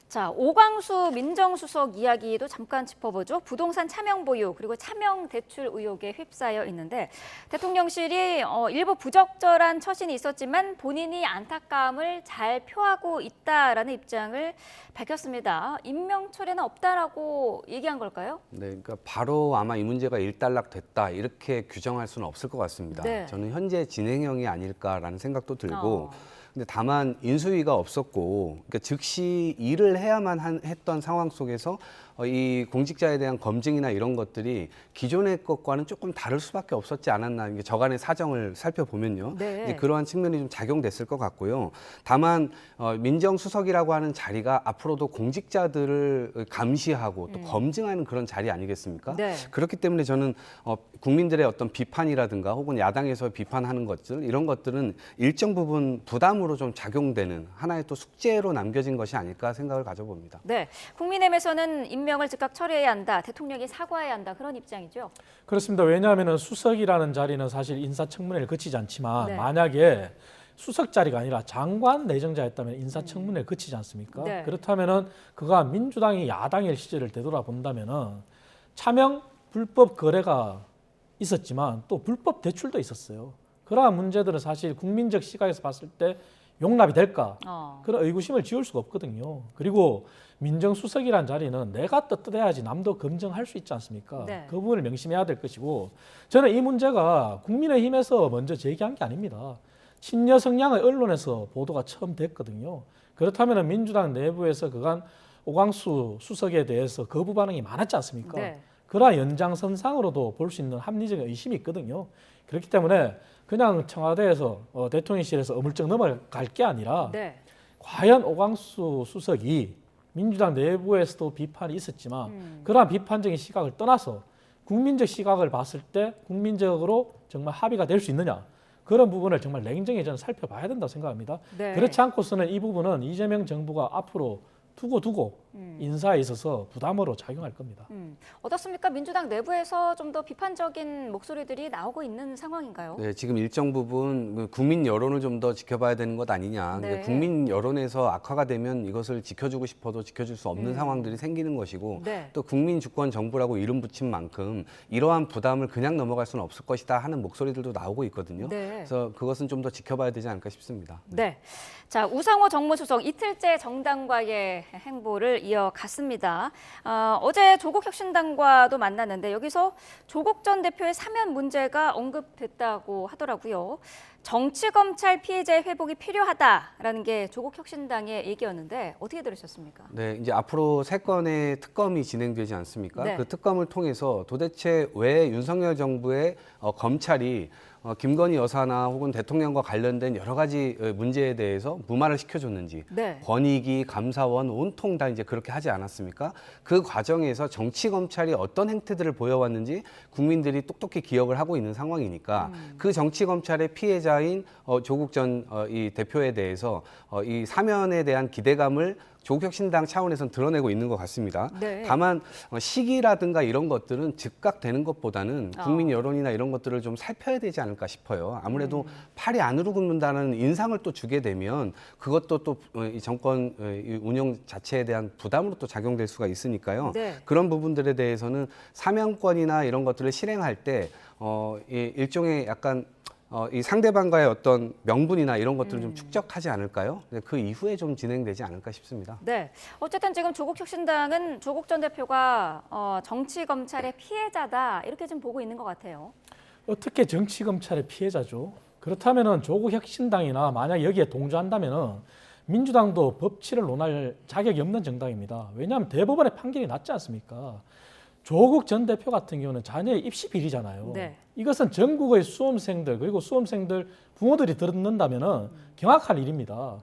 자, 오광수 민정수석 이야기도 잠깐 짚어보죠. 부동산 차명 보유 그리고 차명 대출 의혹에 휩싸여 있는데 대통령실이 일부 부적절한 처신이 있었지만 본인이 안타까움을 잘 표하고 있다라는 입장을 밝혔습니다. 임명 철회는 없다라고 얘기한 걸까요? 네, 그러니까 바로 아마 이 문제가 일단락됐다 이렇게 규정할 수는 없을 것 같습니다. 네. 저는 현재 진행형이 아닐까라는 생각도 들고 근데 다만 인수위가 없었고 그러니까 즉시 일을 해야만 했던 상황 속에서 이 공직자에 대한 검증이나 이런 것들이 기존의 것과는 조금 다를 수밖에 없었지 않았나. 이게 저간의 사정을 살펴보면요. 네. 이제 그러한 측면이 좀 작용됐을 것 같고요. 다만 민정수석이라고 하는 자리가 앞으로도 공직자들을 감시하고 또 검증하는 그런 자리 아니겠습니까? 네. 그렇기 때문에 저는 국민들의 어떤 비판이라든가 혹은 야당에서 비판하는 것들 이런 것들은 일정 부분 부담으로 좀 작용되는 하나의 또 숙제로 남겨진 것이 아닐까 생각을 가져봅니다. 네, 국민의힘에서는 임명을 즉각 처리해야 한다, 대통령이 사과해야 한다 그런 입장이죠. 그렇습니다. 왜냐하면 수석이라는 자리는 사실 인사청문회를 거치지 않지만 네. 만약에 수석 자리가 아니라 장관 내정자였다면 인사청문회를 거치지 않습니까? 네. 그렇다면은 그가 민주당이 야당일 시절을 되돌아본다면은 차명 불법 거래가 있었지만 또 불법 대출도 있었어요. 그러한 문제들은 사실 국민적 시각에서 봤을 때 용납이 될까? 그런 의구심을 지울 수가 없거든요. 그리고 민정수석이란 자리는 내가 떳떳해야지 남도 검증할 수 있지 않습니까? 네. 그 부분을 명심해야 될 것이고 저는 이 문제가 국민의힘에서 먼저 제기한 게 아닙니다. 친여 성향의 언론에서 보도가 처음 됐거든요. 그렇다면 민주당 내부에서 그간 오광수 수석에 대해서 거부 반응이 많았지 않습니까? 네. 그러한 연장선상으로도 볼 수 있는 합리적인 의심이 있거든요. 그렇기 때문에 그냥 청와대에서 대통령실에서 어물쩍 넘어갈 게 아니라 네. 과연 오광수 수석이 민주당 내부에서도 비판이 있었지만 그러한 비판적인 시각을 떠나서 국민적 시각을 봤을 때 국민적으로 정말 합의가 될 수 있느냐 그런 부분을 정말 냉정히 저는 살펴봐야 된다고 생각합니다. 네. 그렇지 않고서는 이 부분은 이재명 정부가 앞으로 두고 인사에 있어서 부담으로 작용할 겁니다. 어떻습니까? 민주당 내부에서 좀 더 비판적인 목소리들이 나오고 있는 상황인가요? 네, 지금 일정 부분 국민 여론을 좀 더 지켜봐야 되는 것 아니냐. 네. 근데 국민 여론에서 악화가 되면 이것을 지켜주고 싶어도 지켜줄 수 없는 상황들이 생기는 것이고 네. 또 국민 주권 정부라고 이름 붙인 만큼 이러한 부담을 그냥 넘어갈 수는 없을 것이다 하는 목소리들도 나오고 있거든요. 네. 그래서 그것은 좀 더 지켜봐야 되지 않을까 싶습니다. 네. 자, 우상호 정무수석 이틀째 정당과의 행보를 이어갔습니다. 어제 조국 혁신당과도 만났는데 여기서 조국 전 대표의 사면 문제가 언급됐다고 하더라고요. 정치검찰 피해자의 회복이 필요하다라는 게 조국 혁신당의 얘기였는데 어떻게 들으셨습니까? 네, 이제 앞으로 3건의 특검이 진행되지 않습니까? 네. 그 특검을 통해서 도대체 왜 윤석열 정부의 검찰이 김건희 여사나 혹은 대통령과 관련된 여러 가지 문제에 대해서 무마를 시켜줬는지 네. 권익위, 감사원 온통 다 이제 그렇게 하지 않았습니까? 그 과정에서 정치 검찰이 어떤 행태들을 보여왔는지 국민들이 똑똑히 기억을 하고 있는 상황이니까 그 정치 검찰의 피해자인 조국 전 이 대표에 대해서 이 사면에 대한 기대감을 조국혁신당 차원에서는 드러내고 있는 것 같습니다. 네. 다만 시기라든가 이런 것들은 즉각 되는 것보다는 국민 여론이나 이런 것들을 좀 살펴야 되지 않을까 싶어요. 아무래도 팔이 안으로 굽는다는 인상을 또 주게 되면 그것도 또 이 정권 운영 자체에 대한 부담으로 또 작용될 수가 있으니까요. 네. 그런 부분들에 대해서는 사면권이나 이런 것들을 실행할 때 이 일종의 약간 이 상대방과의 어떤 명분이나 이런 것들을 좀 축적하지 않을까요? 그 이후에 좀 진행되지 않을까 싶습니다. 네. 어쨌든 지금 조국 혁신당은 조국 전 대표가 정치 검찰의 피해자다 이렇게 좀 보고 있는 것 같아요. 어떻게 정치 검찰의 피해자죠? 그렇다면은 조국 혁신당이나 만약 여기에 동조한다면은 민주당도 법치를 논할 자격이 없는 정당입니다. 왜냐하면 대법원의 판결이 났지 않습니까? 조국 전 대표 같은 경우는 자녀의 입시 비리잖아요. 네. 이것은 전국의 수험생들 그리고 수험생들 부모들이 듣는다면은 경악할 일입니다.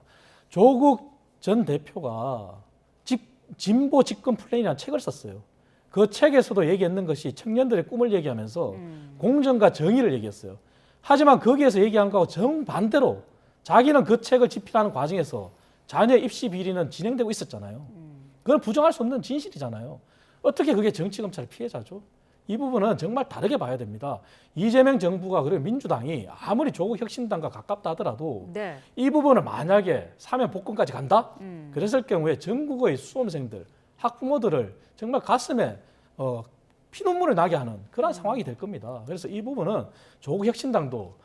조국 전 대표가 진보 집권 플랜이라는 책을 썼어요. 그 책에서도 얘기했는 것이 청년들의 꿈을 얘기하면서 공정과 정의를 얘기했어요. 하지만 거기에서 얘기한 거하고 정반대로 자기는 그 책을 집필하는 과정에서 자녀의 입시 비리는 진행되고 있었잖아요. 그건 부정할 수 없는 진실이잖아요. 어떻게 그게 정치검찰 피해자죠? 이 부분은 정말 다르게 봐야 됩니다. 이재명 정부가 그리고 민주당이 아무리 조국 혁신당과 가깝다 하더라도 네. 이 부분을 만약에 사면 복권까지 간다? 그랬을 경우에 전국의 수험생들, 학부모들을 정말 가슴에 피눈물을 나게 하는 그런 상황이 될 겁니다. 그래서 이 부분은 조국 혁신당도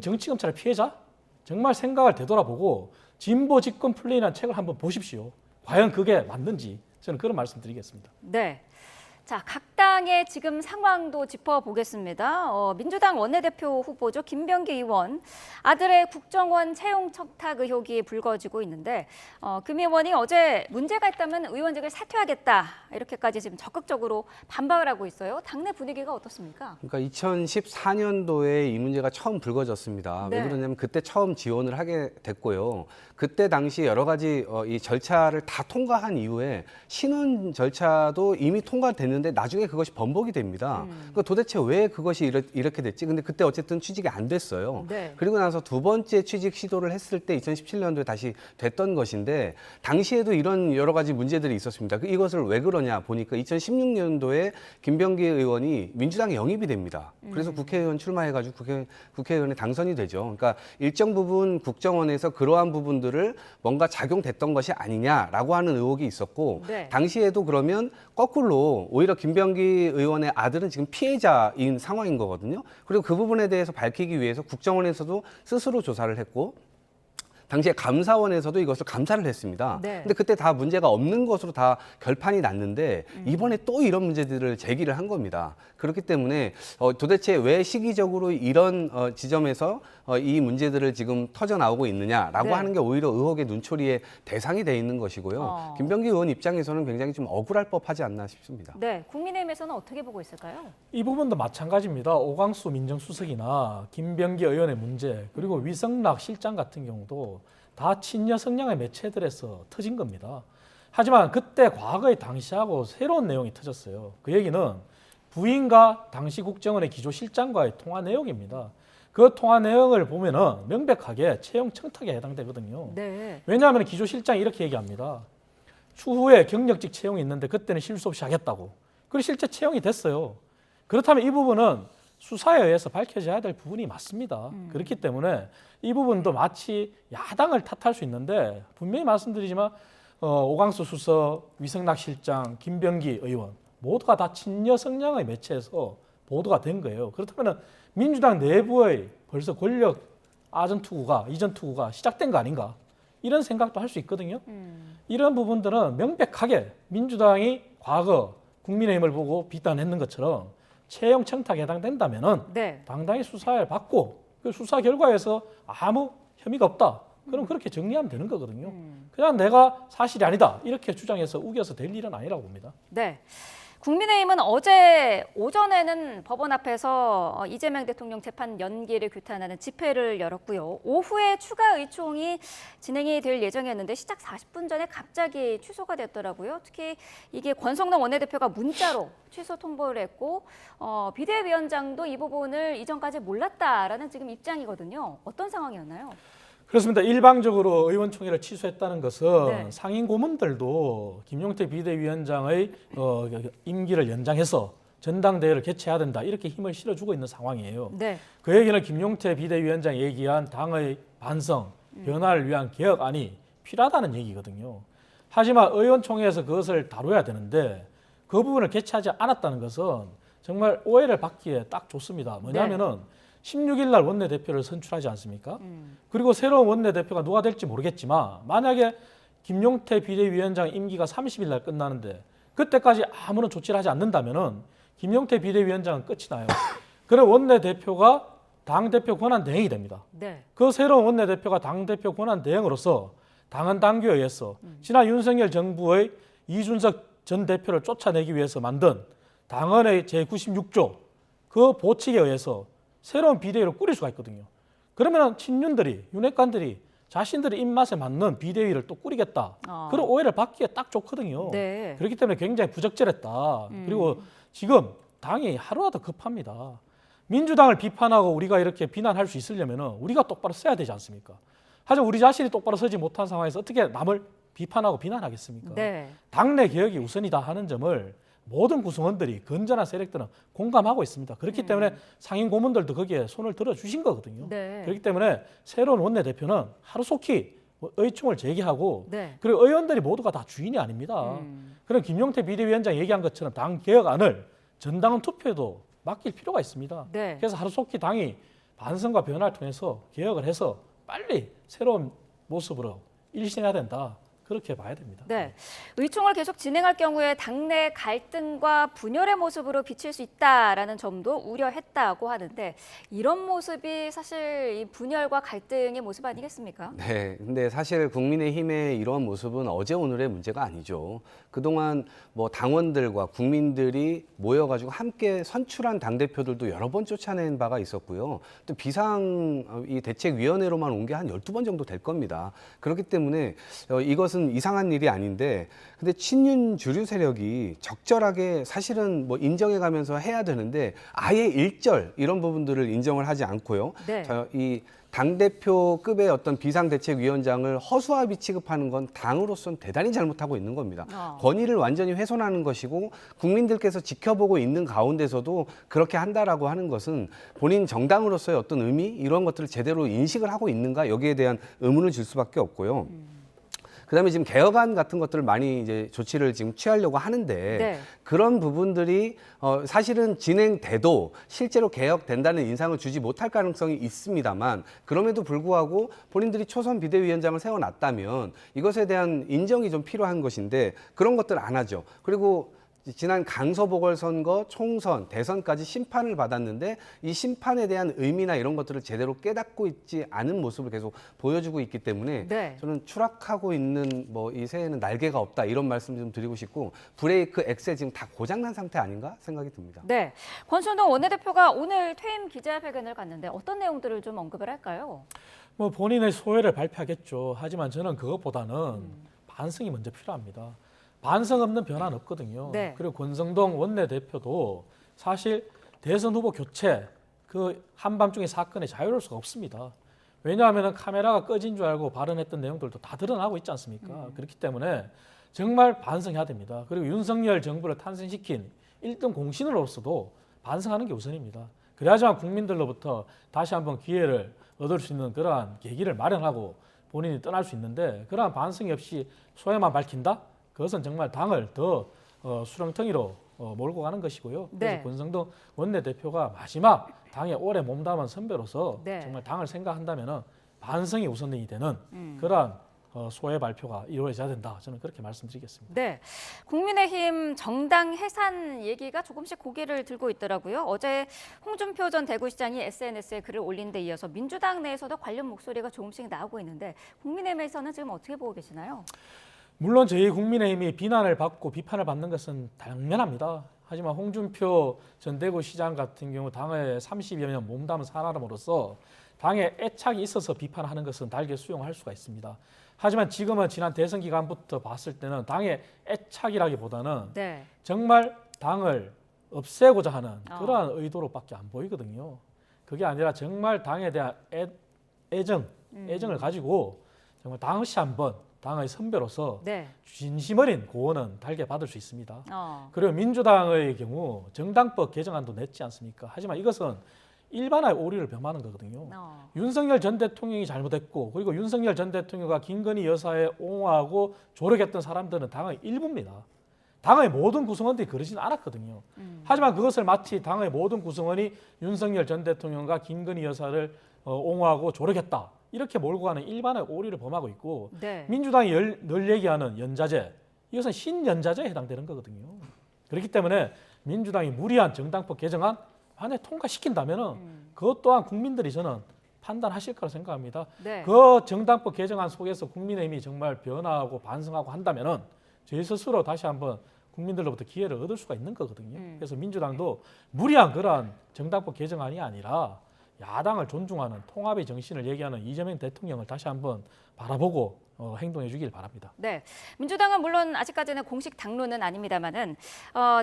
정치검찰 피해자? 정말 생각을 되돌아보고 진보 집권 플랜이라는 책을 한번 보십시오. 과연 그게 맞는지 저는 그런 말씀 드리겠습니다. 네. 자, 각 당의 지금 상황도 짚어보겠습니다. 민주당 원내대표 후보죠. 김병기 의원. 아들의 국정원 채용 청탁 의혹이 불거지고 있는데 금 의원이 어제 문제가 있다면 의원직을 사퇴하겠다. 이렇게까지 지금 적극적으로 반박을 하고 있어요. 당내 분위기가 어떻습니까? 그러니까 2014년도에 이 문제가 처음 불거졌습니다. 네. 왜 그러냐면 그때 처음 지원을 하게 됐고요. 그때 당시 여러 가지 이 절차를 다 통과한 이후에 신원 절차도 이미 통과됐는데 나중에 그것이 번복이 됩니다. 그러니까 도대체 왜 그것이 이렇게 됐지? 근데 그때 어쨌든 취직이 안 됐어요. 네. 그리고 나서 두 번째 취직 시도를 했을 때 2017년도에 다시 됐던 것인데 당시에도 이런 여러 가지 문제들이 있었습니다. 이것을 왜 그러냐 보니까 2016년도에 김병기 의원이 민주당에 영입이 됩니다. 그래서 국회의원 출마해가지고 국회의원에 당선이 되죠. 그러니까 일정 부분 국정원에서 그러한 부분들을 뭔가 작용됐던 것이 아니냐라고 하는 의혹이 있었고 네. 당시에도 그러면 거꾸로 오히려 김병기 의원의 아들은 지금 피해자인 상황인 거거든요. 그리고 그 부분에 대해서 밝히기 위해서 국정원에서도 스스로 조사를 했고 당시에 감사원에서도 이것을 감사를 했습니다. 네. 근데 그때 다 문제가 없는 것으로 다 결판이 났는데 이번에 또 이런 문제들을 제기를 한 겁니다. 그렇기 때문에 도대체 왜 시기적으로 이런 지점에서 이 문제들을 지금 터져 나오고 있느냐라고 네. 하는 게 오히려 의혹의 눈초리의 대상이 돼 있는 것이고요. 김병기 의원 입장에서는 굉장히 좀 억울할 법하지 않나 싶습니다. 네, 국민의힘에서는 어떻게 보고 있을까요? 이 부분도 마찬가지입니다. 오광수 민정수석이나 김병기 의원의 문제 그리고 위성락 실장 같은 경우도 다 친여 성향의 매체들에서 터진 겁니다. 하지만 그때 과거의 당시하고 새로운 내용이 터졌어요. 그 얘기는 부인과 당시 국정원의 기조실장과의 통화 내용입니다. 그 통화 내용을 보면은 명백하게 채용 청탁에 해당되거든요. 네. 왜냐하면 기조실장이 이렇게 얘기합니다. 추후에 경력직 채용이 있는데 그때는 실수 없이 하겠다고. 그리고 실제 채용이 됐어요. 그렇다면 이 부분은 수사에 의해서 밝혀져야 될 부분이 맞습니다. 그렇기 때문에 이 부분도 마치 야당을 탓할 수 있는데 분명히 말씀드리지만 오광수 수석, 위성락 실장, 김병기 의원 모두가 다 친여 성향의 매체에서 보도가 된 거예요. 그렇다면 민주당 내부의 벌써 권력 이전 투구가 시작된 거 아닌가 이런 생각도 할 수 있거든요. 이런 부분들은 명백하게 민주당이 과거 국민의힘을 보고 비난했는 것처럼 채용 청탁에 해당된다면은 네. 당당히 수사를 받고 그 수사 결과에서 아무 혐의가 없다. 그럼 그렇게 정리하면 되는 거거든요. 그냥 내가 사실이 아니다 이렇게 주장해서 우겨서 될 일은 아니라고 봅니다. 네. 국민의힘은 어제 오전에는 법원 앞에서 이재명 대통령 재판 연기를 규탄하는 집회를 열었고요. 오후에 추가 의총이 진행이 될 예정이었는데 시작 40분 전에 갑자기 취소가 됐더라고요. 특히 이게 권성동 원내대표가 문자로 취소 통보를 했고 비대위원장도 이 부분을 이전까지 몰랐다라는 지금 입장이거든요. 어떤 상황이었나요? 그렇습니다. 일방적으로 의원총회를 취소했다는 것은 네. 상임 고문들도 김용태 비대위원장의 임기를 연장해서 전당대회를 개최해야 된다 이렇게 힘을 실어주고 있는 상황이에요. 네. 그 얘기는 김용태 비대위원장이 얘기한 당의 반성, 변화를 위한 개혁안이 필요하다는 얘기거든요. 하지만 의원총회에서 그것을 다뤄야 되는데 그 부분을 개최하지 않았다는 것은 정말 오해를 받기에 딱 좋습니다. 뭐냐면은 16일 날 원내대표를 선출하지 않습니까? 그리고 새로운 원내대표가 누가 될지 모르겠지만 만약에 김용태 비대위원장 임기가 30일 날 끝나는데 그때까지 아무런 조치를 하지 않는다면은 김용태 비대위원장은 끝이 나요. 그럼 원내대표가 당대표 권한 대행이 됩니다. 네. 그 새로운 원내대표가 당대표 권한 대행으로서 당헌 당규에 의해서 지난 윤석열 정부의 이준석 전 대표를 쫓아내기 위해서 만든 당헌의 제96조 그 보칙에 의해서 새로운 비대위를 꾸릴 수가 있거든요. 그러면 친윤들이, 윤핵관들이 자신들의 입맛에 맞는 비대위를 또 꾸리겠다. 그런 오해를 받기에 딱 좋거든요. 네. 그렇기 때문에 굉장히 부적절했다. 그리고 지금 당이 하루라도 급합니다. 민주당을 비판하고 우리가 이렇게 비난할 수 있으려면 우리가 똑바로 써야 되지 않습니까? 하지만 우리 자신이 똑바로 서지 못한 상황에서 어떻게 남을 비판하고 비난하겠습니까? 네. 당내 개혁이 우선이다 하는 점을 모든 구성원들이 건전한 세력들은 공감하고 있습니다. 그렇기 때문에 상임 고문들도 거기에 손을 들어주신 거거든요. 네. 그렇기 때문에 새로운 원내대표는 하루속히 의총을 재개하고 네. 그리고 의원들이 모두가 다 주인이 아닙니다. 그럼 김용태 비대위원장이 얘기한 것처럼 당 개혁안을 전당원 투표에도 맡길 필요가 있습니다. 네. 그래서 하루속히 당이 반성과 변화를 통해서 개혁을 해서 빨리 새로운 모습으로 일신해야 된다. 그렇게 봐야 됩니다. 네, 의총을 계속 진행할 경우에 당내 갈등과 분열의 모습으로 비칠 수 있다라는 점도 우려했다고 하는데 이런 모습이 사실 이 분열과 갈등의 모습 아니겠습니까? 네, 근데 사실 국민의힘의 이러한 모습은 어제 오늘의 문제가 아니죠. 그동안 뭐 당원들과 국민들이 모여가지고 함께 선출한 당대표들도 여러 번 쫓아낸 바가 있었고요. 또 비상 이 대책위원회로만 온 게 한 12번 정도 될 겁니다. 그렇기 때문에 이것은 이상한 일이 아닌데, 근데 친윤 주류 세력이 적절하게 사실은 뭐 인정해가면서 해야 되는데 아예 일절 이런 부분들을 인정을 하지 않고요. 네. 이 당대표급의 어떤 비상대책위원장을 허수아비 취급하는 건 당으로서는 대단히 잘못하고 있는 겁니다. 권위를 완전히 훼손하는 것이고 국민들께서 지켜보고 있는 가운데서도 그렇게 한다라고 하는 것은 본인 정당으로서의 어떤 의미 이런 것들을 제대로 인식을 하고 있는가 여기에 대한 의문을 줄 수밖에 없고요. 그다음에 지금 개혁안 같은 것들을 많이 이제 조치를 지금 취하려고 하는데 네. 그런 부분들이 사실은 진행돼도 실제로 개혁된다는 인상을 주지 못할 가능성이 있습니다만 그럼에도 불구하고 본인들이 초선 비대위원장을 세워놨다면 이것에 대한 인정이 좀 필요한 것인데 그런 것들 안 하죠. 그리고 지난 강서보궐선거, 총선, 대선까지 심판을 받았는데 이 심판에 대한 의미나 이런 것들을 제대로 깨닫고 있지 않은 모습을 계속 보여주고 있기 때문에 네. 저는 추락하고 있는 뭐 이 새에는 날개가 없다 이런 말씀 좀 드리고 싶고 브레이크 엑셀 지금 다 고장난 상태 아닌가 생각이 듭니다. 네, 권순동 원내대표가 오늘 퇴임 기자회견을 갔는데 어떤 내용들을 좀 언급을 할까요? 뭐 본인의 소회를 발표하겠죠. 하지만 저는 그것보다는 반성이 먼저 필요합니다. 반성 없는 변화는 없거든요. 네. 그리고 권성동 원내대표도 사실 대선 후보 교체 그 한밤중에 사건에 자유로울 수가 없습니다. 왜냐하면 카메라가 꺼진 줄 알고 발언했던 내용들도 다 드러나고 있지 않습니까? 그렇기 때문에 정말 반성해야 됩니다. 그리고 윤석열 정부를 탄생시킨 1등 공신으로서도 반성하는 게 우선입니다. 그래야지만 국민들로부터 다시 한번 기회를 얻을 수 있는 그러한 계기를 마련하고 본인이 떠날 수 있는데 그러한 반성이 없이 소회만 밝힌다? 그것은 정말 당을 더 수렁텅이로 몰고 가는 것이고요. 그래서 네. 권성동 원내대표가 마지막 당에 오래 몸담은 선배로서 네. 정말 당을 생각한다면 반성이 우선이 되는 그러한 소회 발표가 이루어져야 된다. 저는 그렇게 말씀드리겠습니다. 네, 국민의힘 정당 해산 얘기가 조금씩 고개를 들고 있더라고요. 어제 홍준표 전 대구시장이 SNS에 글을 올린 데 이어서 민주당 내에서도 관련 목소리가 조금씩 나오고 있는데 국민의힘에서는 지금 어떻게 보고 계시나요? 물론 저희 국민의힘이 비난을 받고 비판을 받는 것은 당연합니다. 하지만 홍준표 전 대구시장 같은 경우 당에 30여 년 몸담은 사람으로서 당에 애착이 있어서 비판하는 것은 달게 수용할 수가 있습니다. 하지만 지금은 지난 대선 기간부터 봤을 때는 당의 애착이라기보다는 네. 정말 당을 없애고자 하는 그러한 의도로밖에 안 보이거든요. 그게 아니라 정말 당에 대한 애정을 가지고 정말 다시 한번 당의 선배로서 네. 진심 어린 고언은 달게 받을 수 있습니다. 그리고 민주당의 경우 정당법 개정안도 냈지 않습니까? 하지만 이것은 일반화의 오류를 범하는 거거든요. 윤석열 전 대통령이 잘못했고 그리고 윤석열 전 대통령과 김건희 여사에 옹호하고 조력했던 사람들은 당의 일부입니다. 당의 모든 구성원들이 그러지는 않았거든요. 하지만 그것을 마치 당의 모든 구성원이 윤석열 전 대통령과 김건희 여사를 옹호하고 조력했다. 이렇게 몰고 가는 일반의 오류를 범하고 있고 네. 민주당이 늘 얘기하는 연자제, 이것은 신연자제에 해당되는 거거든요. 그렇기 때문에 민주당이 무리한 정당법 개정안 안에 통과시킨다면 그것 또한 국민들이 저는 판단하실 거라 생각합니다. 네. 그 정당법 개정안 속에서 국민의힘이 정말 변화하고 반성하고 한다면 저희 스스로 다시 한번 국민들로부터 기회를 얻을 수가 있는 거거든요. 그래서 민주당도 무리한 그러한 정당법 개정안이 아니라 야당을 존중하는 통합의 정신을 얘기하는 이재명 대통령을 다시 한번 바라보고 행동해 주길 바랍니다. 네, 민주당은 물론 아직까지는 공식 당론은 아닙니다만은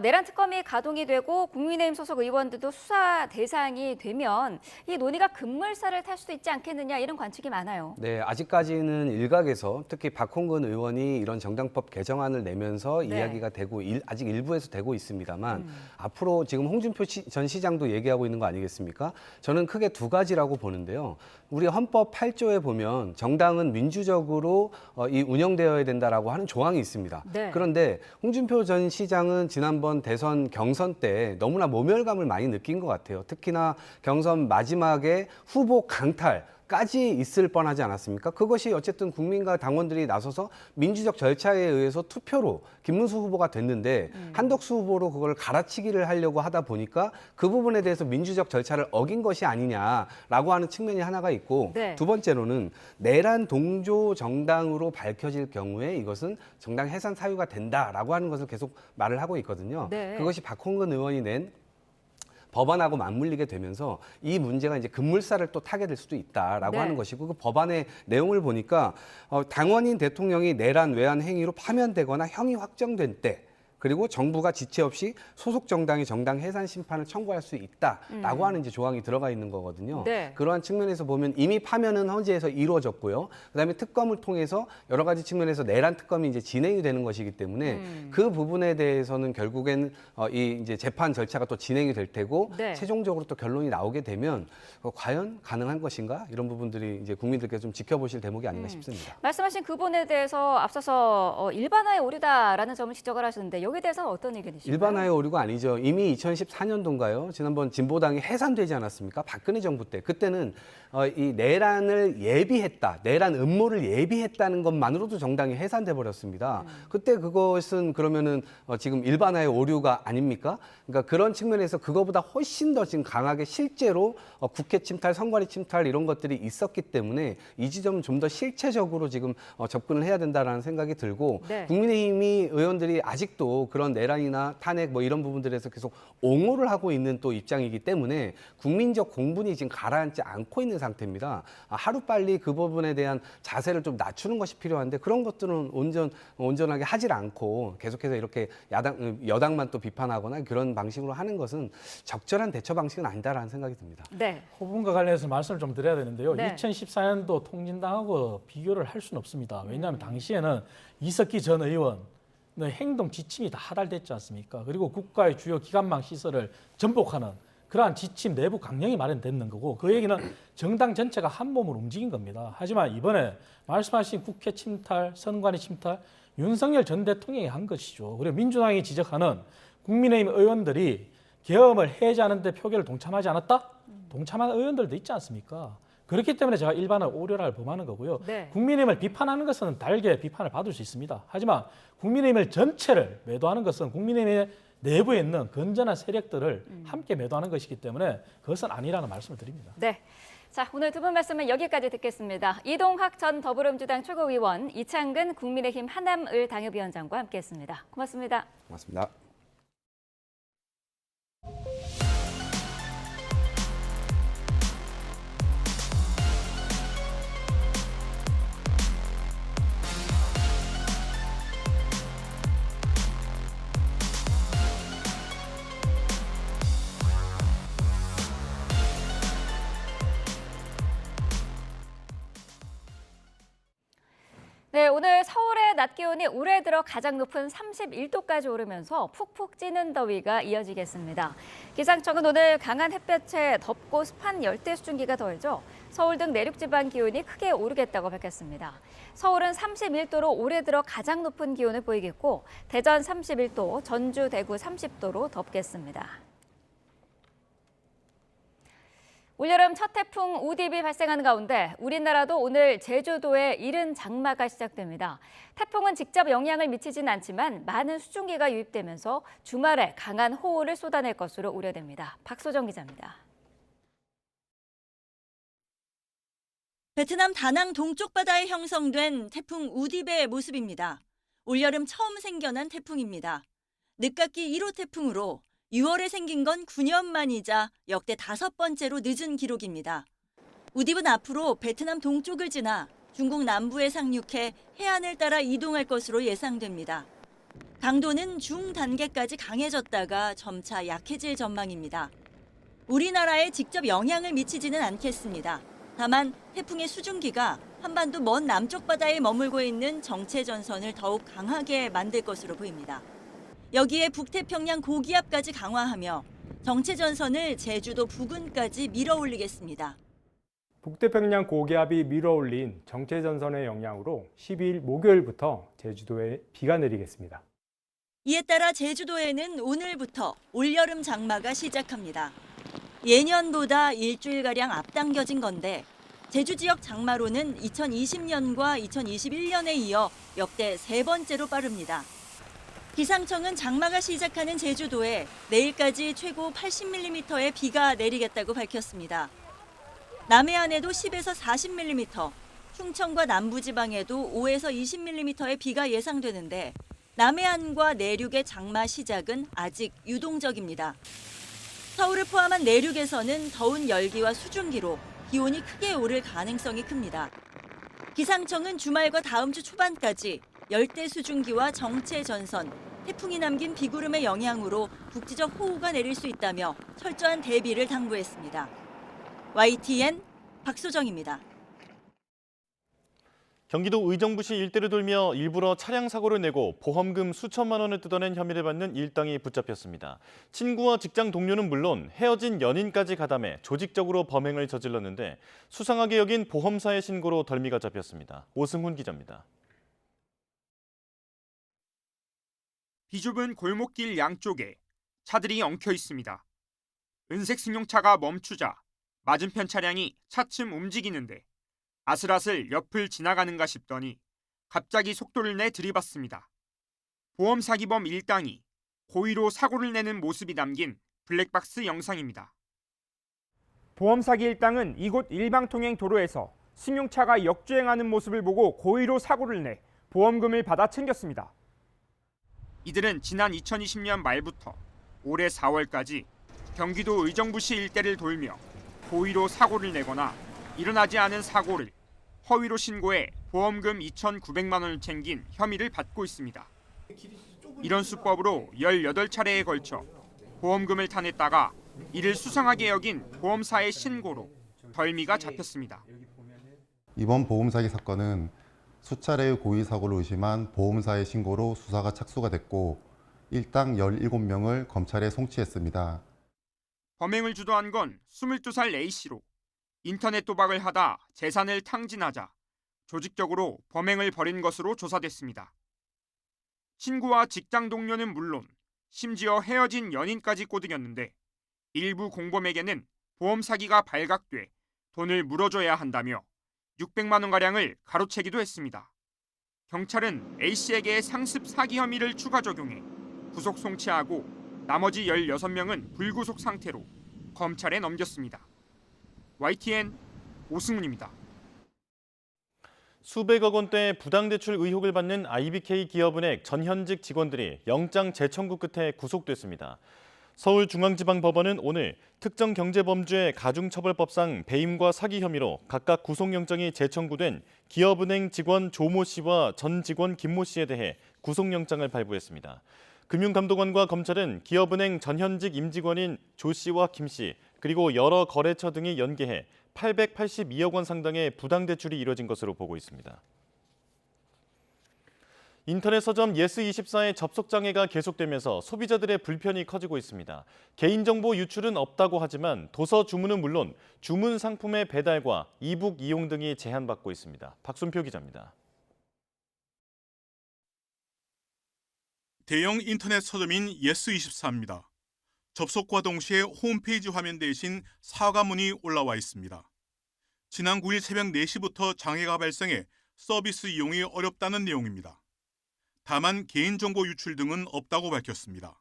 내란 특검이 가동이 되고 국민의힘 소속 의원들도 수사 대상이 되면 이 논의가 급물살을 탈 수도 있지 않겠느냐 이런 관측이 많아요. 네, 아직까지는 일각에서 특히 박홍근 의원이 이런 정당법 개정안을 내면서 네. 이야기가 되고 아직 일부에서 되고 있습니다만 앞으로 지금 홍준표 전 시장도 얘기하고 있는 거 아니겠습니까? 저는 크게 두 가지라고 보는데요. 우리 헌법 8조에 보면 정당은 민주적으로 이 운영되어야 된다라고 하는 조항이 있습니다. 네. 그런데 홍준표 전 시장은 지난번 대선 경선 때 너무나 모멸감을 많이 느낀 것 같아요. 특히나 경선 마지막에 후보 강탈, 까지 있을 뻔하지 않았습니까? 그것이 어쨌든 국민과 당원들이 나서서 민주적 절차에 의해서 투표로 김문수 후보가 됐는데 한덕수 후보로 그걸 갈아치기를 하려고 하다 보니까 그 부분에 대해서 민주적 절차를 어긴 것이 아니냐라고 하는 측면이 하나가 있고 네. 두 번째로는 내란 동조 정당으로 밝혀질 경우에 이것은 정당 해산 사유가 된다라고 하는 것을 계속 말을 하고 있거든요. 네. 그것이 박홍근 의원이 낸 법안하고 맞물리게 되면서 이 문제가 이제 급물살을 또 타게 될 수도 있다라고 네. 하는 것이고 그 법안의 내용을 보니까 당원인 대통령이 내란 외환 행위로 파면되거나 형이 확정된 때 그리고 정부가 지체 없이 소속 정당이 정당 해산 심판을 청구할 수 있다라고 하는 이제 조항이 들어가 있는 거거든요. 네. 그러한 측면에서 보면 이미 파면은 헌재에서 이루어졌고요. 그다음에 특검을 통해서 여러 가지 측면에서 내란 특검이 이제 진행이 되는 것이기 때문에 그 부분에 대해서는 결국엔 이 이제 재판 절차가 또 진행이 될 테고 네. 최종적으로 또 결론이 나오게 되면 과연 가능한 것인가 이런 부분들이 이제 국민들께서 좀 지켜보실 대목이 아닌가 싶습니다. 말씀하신 그 부분에 대해서 앞서서 일반화의 오류다라는 점을 지적을 하셨는데 여기에 대해서는 어떤 의견이신가요? 일반화의 오류가 아니죠. 이미 2014년도인가요? 지난번 진보당이 해산되지 않았습니까? 박근혜 정부 때. 그때는 이 내란을 예비했다. 내란 음모를 예비했다는 것만으로도 정당이 해산돼 버렸습니다. 그때 그것은 그러면은 지금 일반화의 오류가 아닙니까? 그러니까 그런 측면에서 그거보다 훨씬 더 지금 강하게 실제로 국회 침탈, 선관위 침탈 이런 것들이 있었기 때문에 이 지점은 좀 더 실체적으로 지금 접근을 해야 된다라는 생각이 들고 네. 국민의힘이 의원들이 아직도 그런 내란이나 탄핵 뭐 이런 부분들에서 계속 옹호를 하고 있는 또 입장이기 때문에 국민적 공분이 지금 가라앉지 않고 있는 상태입니다. 하루빨리 그 부분에 대한 자세를 좀 낮추는 것이 필요한데 그런 것들은 온전하게 하질 않고 계속해서 이렇게 여당만 또 비판하거나 그런 방식으로 하는 것은 적절한 대처 방식은 아니다라는 생각이 듭니다. 네. 호분과 관련해서 말씀을 좀 드려야 되는데요. 네. 2014년도 통진당하고 비교를 할 수는 없습니다. 왜냐하면 당시에는 이석기 전 의원 행동 지침이 다 하달됐지 않습니까? 그리고 국가의 주요 기관망 시설을 전복하는 그러한 지침 내부 강령이 마련됐는 거고 그 얘기는 정당 전체가 한 몸으로 움직인 겁니다. 하지만 이번에 말씀하신 국회 침탈, 선관위 침탈 윤석열 전 대통령이 한 것이죠. 그리고 민주당이 지적하는 국민의힘 의원들이 계엄을 해제하는 데 표결을 동참하지 않았다? 동참한 의원들도 있지 않습니까? 그렇기 때문에 제가 일반화 오류를 범하는 거고요. 네. 국민의힘을 비판하는 것은 달게 비판을 받을 수 있습니다. 하지만 국민의힘을 전체를 매도하는 것은 국민의힘의 내부에 있는 건전한 세력들을 함께 매도하는 것이기 때문에 그것은 아니라는 말씀을 드립니다. 네. 자, 오늘 두 분 말씀은 여기까지 듣겠습니다. 이동학 전 더불어민주당 최고위원, 이창근 국민의힘 하남을 당협위원장과 함께했습니다. 고맙습니다. 고맙습니다. 네, 오늘 서울의 낮 기온이 올해 들어 가장 높은 31도까지 오르면서 푹푹 찌는 더위가 이어지겠습니다. 기상청은 오늘 강한 햇볕에 덥고 습한 열대 수증기가 더해져 서울 등 내륙 지방 기온이 크게 오르겠다고 밝혔습니다. 서울은 31도로 올해 들어 가장 높은 기온을 보이겠고 대전 31도, 전주, 대구 30도로 덥겠습니다. 올여름 첫 태풍 우딥이 발생하는 가운데 우리나라도 오늘 제주도에 이른 장마가 시작됩니다. 태풍은 직접 영향을 미치진 않지만 많은 수증기가 유입되면서 주말에 강한 호우를 쏟아낼 것으로 우려됩니다. 박소정 기자입니다. 베트남 다낭 동쪽 바다에 형성된 태풍 우딥의 모습입니다. 올여름 처음 생겨난 태풍입니다. 늦깎이 1호 태풍으로 6월에 생긴 건 9년 만이자 역대 5번째로 늦은 기록입니다. 우딥은 앞으로 베트남 동쪽을 지나 중국 남부에 상륙해 해안을 따라 이동할 것으로 예상됩니다. 강도는 중단계까지 강해졌다가 점차 약해질 전망입니다. 우리나라에 직접 영향을 미치지는 않겠습니다. 다만 태풍의 수증기가 한반도 먼 남쪽 바다에 머물고 있는 정체전선을 더욱 강하게 만들 것으로 보입니다. 여기에 북태평양 고기압까지 강화하며 정체전선을 제주도 부근까지 밀어올리겠습니다. 북태평양 고기압이 밀어올린 정체전선의 영향으로 12일 목요일부터 제주도에 비가 내리겠습니다. 이에 따라 제주도에는 오늘부터 올여름 장마가 시작합니다. 예년보다 일주일가량 앞당겨진 건데 제주 지역 장마로는 2020년과 2021년에 이어 역대 3번째로 빠릅니다. 기상청은 장마가 시작하는 제주도에 내일까지 최고 80mm의 비가 내리겠다고 밝혔습니다. 남해안에도 10에서 40mm, 충청과 남부지방에도 5에서 20mm의 비가 예상되는데 남해안과 내륙의 장마 시작은 아직 유동적입니다. 서울을 포함한 내륙에서는 더운 열기와 수증기로 기온이 크게 오를 가능성이 큽니다. 기상청은 주말과 다음 주 초반까지 열대 수증기와 정체 전선, 태풍이 남긴 비구름의 영향으로 국지적 호우가 내릴 수 있다며 철저한 대비를 당부했습니다. YTN 박소정입니다. 경기도 의정부시 일대를 돌며 일부러 차량 사고를 내고 보험금 수천만 원을 뜯어낸 혐의를 받는 일당이 붙잡혔습니다. 친구와 직장 동료는 물론 헤어진 연인까지 가담해 조직적으로 범행을 저질렀는데 수상하게 여긴 보험사의 신고로 덜미가 잡혔습니다. 오승훈 기자입니다. 비좁은 골목길 양쪽에 차들이 엉켜 있습니다. 은색 승용차가 멈추자 맞은편 차량이 차츰 움직이는데 아슬아슬 옆을 지나가는가 싶더니 갑자기 속도를 내 들이받습니다. 보험 사기범 일당이 고의로 사고를 내는 모습이 담긴 블랙박스 영상입니다. 보험 사기 일당은 이곳 일방통행 도로에서 승용차가 역주행하는 모습을 보고 고의로 사고를 내 보험금을 받아 챙겼습니다. 이들은 지난 2020년 말부터 올해 4월까지 경기도 의정부시 일대를 돌며 고의로 사고를 내거나 일어나지 않은 사고를 허위로 신고해 보험금 2,900만 원을 챙긴 혐의를 받고 있습니다. 이런 수법으로 18차례에 걸쳐 보험금을 타냈다가 이를 수상하게 여긴 보험사의 신고로 덜미가 잡혔습니다. 이번 보험 사기 사건은 수차례의 고의 사고를 의심한 보험사의 신고로 수사가 착수가 됐고 일당 17명을 검찰에 송치했습니다. 범행을 주도한 건 22살 A씨로 인터넷 도박을 하다 재산을 탕진하자 조직적으로 범행을 벌인 것으로 조사됐습니다. 친구와 직장 동료는 물론 심지어 헤어진 연인까지 꼬드겼는데 일부 공범에게는 보험 사기가 발각돼 돈을 물어줘야 한다며 600만 원가량을 가로채기도 했습니다. 경찰은 A씨에게 상습 사기 혐의를 추가 적용해 구속 송치하고 나머지 16명은 불구속 상태로 검찰에 넘겼습니다. YTN 오승훈입니다. 수백억 원대 부당대출 의혹을 받는 IBK 기업은행 전현직 직원들이 영장 재청구 끝에 구속됐습니다. 서울중앙지방법원은 오늘 특정경제범죄 가중처벌법상 배임과 사기 혐의로 각각 구속영장이 재청구된 기업은행 직원 조모 씨와 전 직원 김모 씨에 대해 구속영장을 발부했습니다. 금융감독원과 검찰은 기업은행 전현직 임직원인 조 씨와 김 씨, 그리고 여러 거래처 등이 연계해 882억 원 상당의 부당대출이 이뤄진 것으로 보고 있습니다. 인터넷 서점 예스24의 접속 장애가 계속되면서 소비자들의 불편이 커지고 있습니다. 개인정보 유출은 없다고 하지만 도서 주문은 물론 주문 상품의 배달과 이북 이용 등이 제한받고 있습니다. 박순표 기자입니다. 대형 인터넷 서점인 예스24입니다. 접속과 동시에 홈페이지 화면 대신 사과문이 올라와 있습니다. 지난 9일 새벽 4시부터 장애가 발생해 서비스 이용이 어렵다는 내용입니다. 다만 개인정보 유출 등은 없다고 밝혔습니다.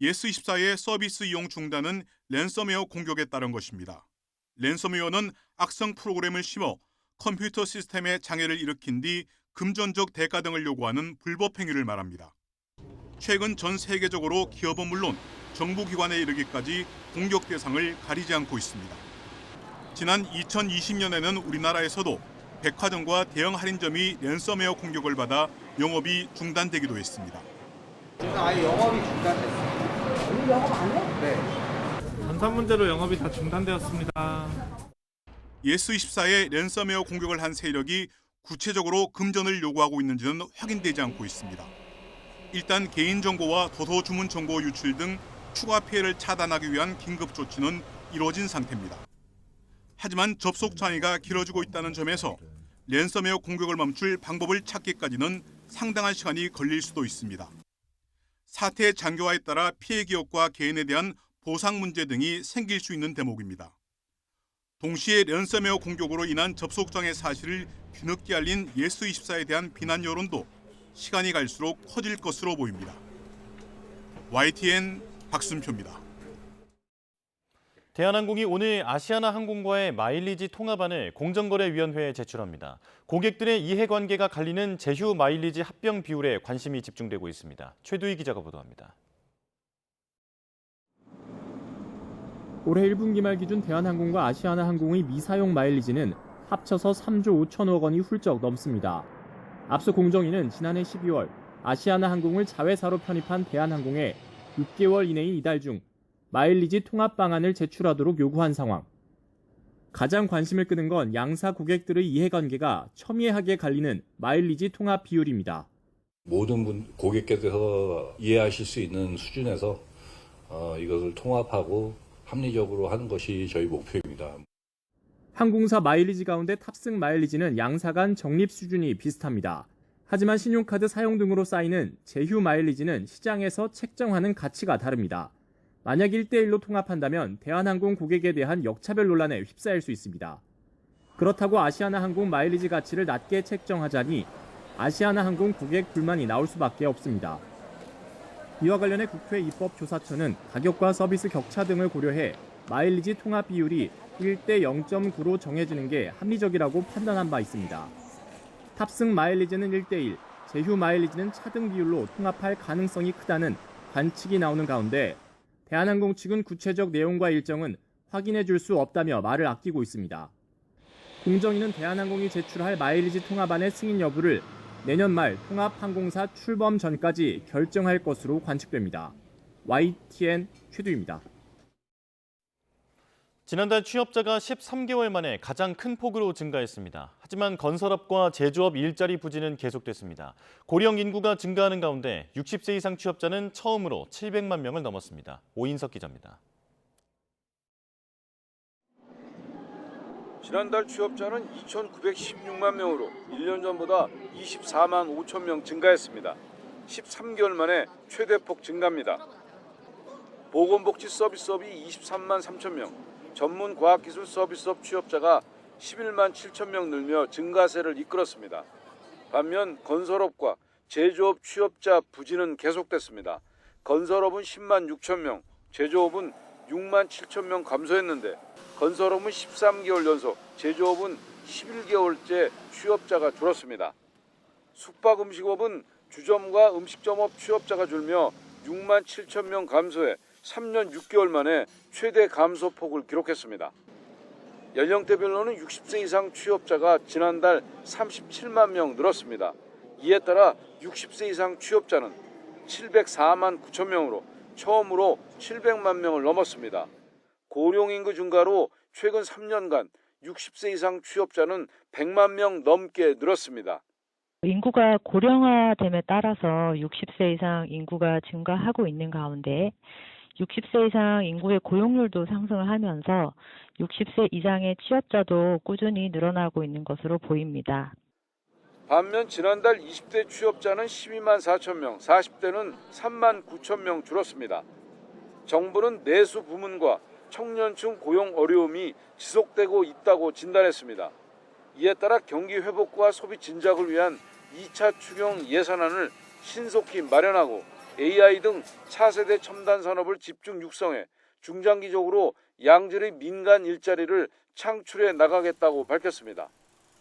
예스24의 서비스 이용 중단은 랜섬웨어 공격에 따른 것입니다. 랜섬웨어는 악성 프로그램을 심어 컴퓨터 시스템에 장애를 일으킨 뒤 금전적 대가 등을 요구하는 불법 행위를 말합니다. 최근 전 세계적으로 기업은 물론 정부기관에 이르기까지 공격 대상을 가리지 않고 있습니다. 지난 2020년에는 우리나라에서도 백화점과 대형 할인점이 랜섬웨어 공격을 받아 영업이 중단되기도 했습니다. 지금 아예 영업이 중단됐어요. 오늘 영업 안 해? 네. 전산 문제로 영업이 다 중단되었습니다. 예스24의 랜섬웨어 공격을 한 세력이 구체적으로 금전을 요구하고 있는지는 확인되지 않고 있습니다. 일단 개인정보와 도서 주문 정보 유출 등 추가 피해를 차단하기 위한 긴급 조치는 이루어진 상태입니다. 하지만 접속 장애가 길어지고 있다는 점에서 랜섬웨어 공격을 멈출 방법을 찾기까지는 상당한 시간이 걸릴 수도 있습니다. 사태의 장기화에 따라 피해 기업과 개인에 대한 보상 문제 등이 생길 수 있는 대목입니다. 동시에 랜섬웨어 공격으로 인한 접속장애 사실을 뒤늦게 알린 예스24에 대한 비난 여론도 시간이 갈수록 커질 것으로 보입니다. YTN 박순표입니다. 대한항공이 오늘 아시아나항공과의 마일리지 통합안을 공정거래위원회에 제출합니다. 고객들의 이해관계가 갈리는 제휴 마일리지 합병 비율에 관심이 집중되고 있습니다. 최두희 기자가 보도합니다. 올해 1분기 말 기준 대한항공과 아시아나항공의 미사용 마일리지는 합쳐서 3조 5천억 원이 훌쩍 넘습니다. 앞서 공정위는 지난해 12월 아시아나항공을 자회사로 편입한 대한항공에 6개월 이내인 이달 중 마일리지 통합 방안을 제출하도록 요구한 상황. 가장 관심을 끄는 건 양사 고객들의 이해관계가 첨예하게 갈리는 마일리지 통합 비율입니다. 모든 고객께서 이해하실 수 있는 수준에서 이것을 통합하고 합리적으로 하는 것이 저희 목표입니다. 항공사 마일리지 가운데 탑승 마일리지는 양사 간 적립 수준이 비슷합니다. 하지만 신용카드 사용 등으로 쌓이는 제휴 마일리지는 시장에서 책정하는 가치가 다릅니다. 만약 1대1로 통합한다면 대한항공 고객에 대한 역차별 논란에 휩싸일 수 있습니다. 그렇다고 아시아나항공 마일리지 가치를 낮게 책정하자니 아시아나항공 고객 불만이 나올 수밖에 없습니다. 이와 관련해 국회 입법조사처는 가격과 서비스 격차 등을 고려해 마일리지 통합 비율이 1대 0.9로 정해지는 게 합리적이라고 판단한 바 있습니다. 탑승 마일리지는 1대1, 제휴 마일리지는 차등 비율로 통합할 가능성이 크다는 관측이 나오는 가운데 대한항공 측은 구체적 내용과 일정은 확인해 줄 수 없다며 말을 아끼고 있습니다. 공정위는 대한항공이 제출할 마일리지 통합안의 승인 여부를 내년 말 통합항공사 출범 전까지 결정할 것으로 관측됩니다. YTN 최두입니다. 지난달 취업자가 13개월 만에 가장 큰 폭으로 증가했습니다. 하지만 건설업과 제조업 일자리 부진은 계속됐습니다. 고령 인구가 증가하는 가운데 60세 이상 취업자는 처음으로 700만 명을 넘었습니다. 오인석 기자입니다. 지난달 취업자는 2,916만 명으로 1년 전보다 24만 5천 명 증가했습니다. 13개월 만에 최대폭 증가입니다. 보건복지 서비스업이 23만 3천 명, 전문과학기술 서비스업 취업자가 11만 7천 명 늘며 증가세를 이끌었습니다. 반면 건설업과 제조업 취업자 부진은 계속됐습니다. 건설업은 10만 6천 명, 제조업은 6만 7천 명 감소했는데 건설업은 13개월 연속, 제조업은 11개월째 취업자가 줄었습니다. 숙박음식업은 주점과 음식점업 취업자가 줄며 6만 7천 명 감소해 3년 6개월 만에 최대 감소폭을 기록했습니다. 연령대별로는 60세 이상 취업자가 지난달 37만 명 늘었습니다. 이에 따라 60세 이상 취업자는 704만 9천 명으로 처음으로 700만 명을 넘었습니다. 고령인구 증가로 최근 3년간 60세 이상 취업자는 100만 명 넘게 늘었습니다. 인구가 고령화됨에 따라서 60세 이상 인구가 증가하고 있는 가운데 60세 이상 인구의 고용률도 상승을 하면서 60세 이상의 취업자도 꾸준히 늘어나고 있는 것으로 보입니다. 반면 지난달 20대 취업자는 12만 4천 명, 40대는 3만 9천 명 줄었습니다. 정부는 내수 부문과 청년층 고용 어려움이 지속되고 있다고 진단했습니다. 이에 따라 경기 회복과 소비 진작을 위한 2차 추경 예산안을 신속히 마련하고 AI 등 차세대 첨단 산업을 집중 육성해 중장기적으로 양질의 민간 일자리를 창출해 나가겠다고 밝혔습니다.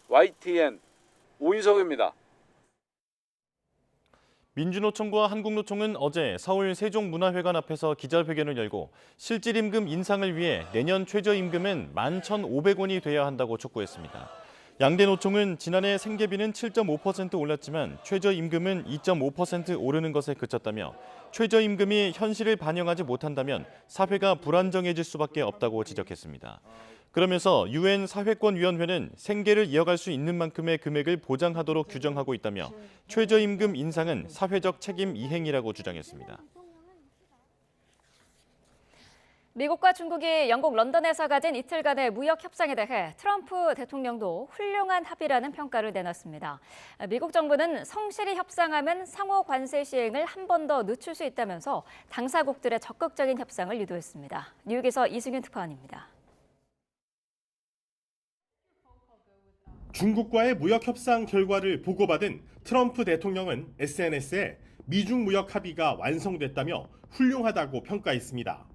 YTN 오인석입니다. 민주노총과 한국노총은 어제 서울 세종문화회관 앞에서 기자회견을 열고 실질임금 인상을 위해 내년 최저임금은 11,500원이 돼야 한다고 촉구했습니다. 양대 노총은 지난해 생계비는 7.5% 올랐지만 최저임금은 2.5% 오르는 것에 그쳤다며 최저임금이 현실을 반영하지 못한다면 사회가 불안정해질 수밖에 없다고 지적했습니다. 그러면서 UN 사회권위원회는 생계를 이어갈 수 있는 만큼의 금액을 보장하도록 규정하고 있다며 최저임금 인상은 사회적 책임 이행이라고 주장했습니다. 미국과 중국이 영국 런던에서 가진 이틀간의 무역 협상에 대해 트럼프 대통령도 훌륭한 합의라는 평가를 내놨습니다. 미국 정부는 성실히 협상하면 상호 관세 시행을 한 번 더 늦출 수 있다면서 당사국들의 적극적인 협상을 유도했습니다. 뉴욕에서 이승윤 특파원입니다. 중국과의 무역 협상 결과를 보고받은 트럼프 대통령은 SNS에 미중 무역 합의가 완성됐다며 훌륭하다고 평가했습니다.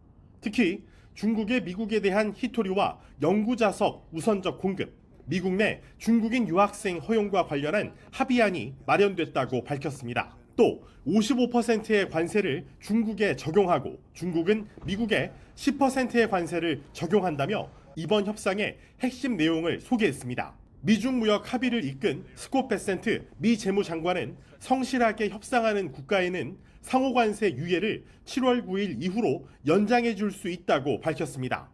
특히 중국의 미국에 대한 희토류와 연구자석 우선적 공급, 미국 내 중국인 유학생 허용과 관련한 합의안이 마련됐다고 밝혔습니다. 또 55%의 관세를 중국에 적용하고 중국은 미국에 10%의 관세를 적용한다며 이번 협상의 핵심 내용을 소개했습니다. 미중 무역 합의를 이끈 스콧 베센트 미 재무장관은 성실하게 협상하는 국가에는 상호관세 유예를 7월 9일 이후로 연장해 줄 수 있다고 밝혔습니다.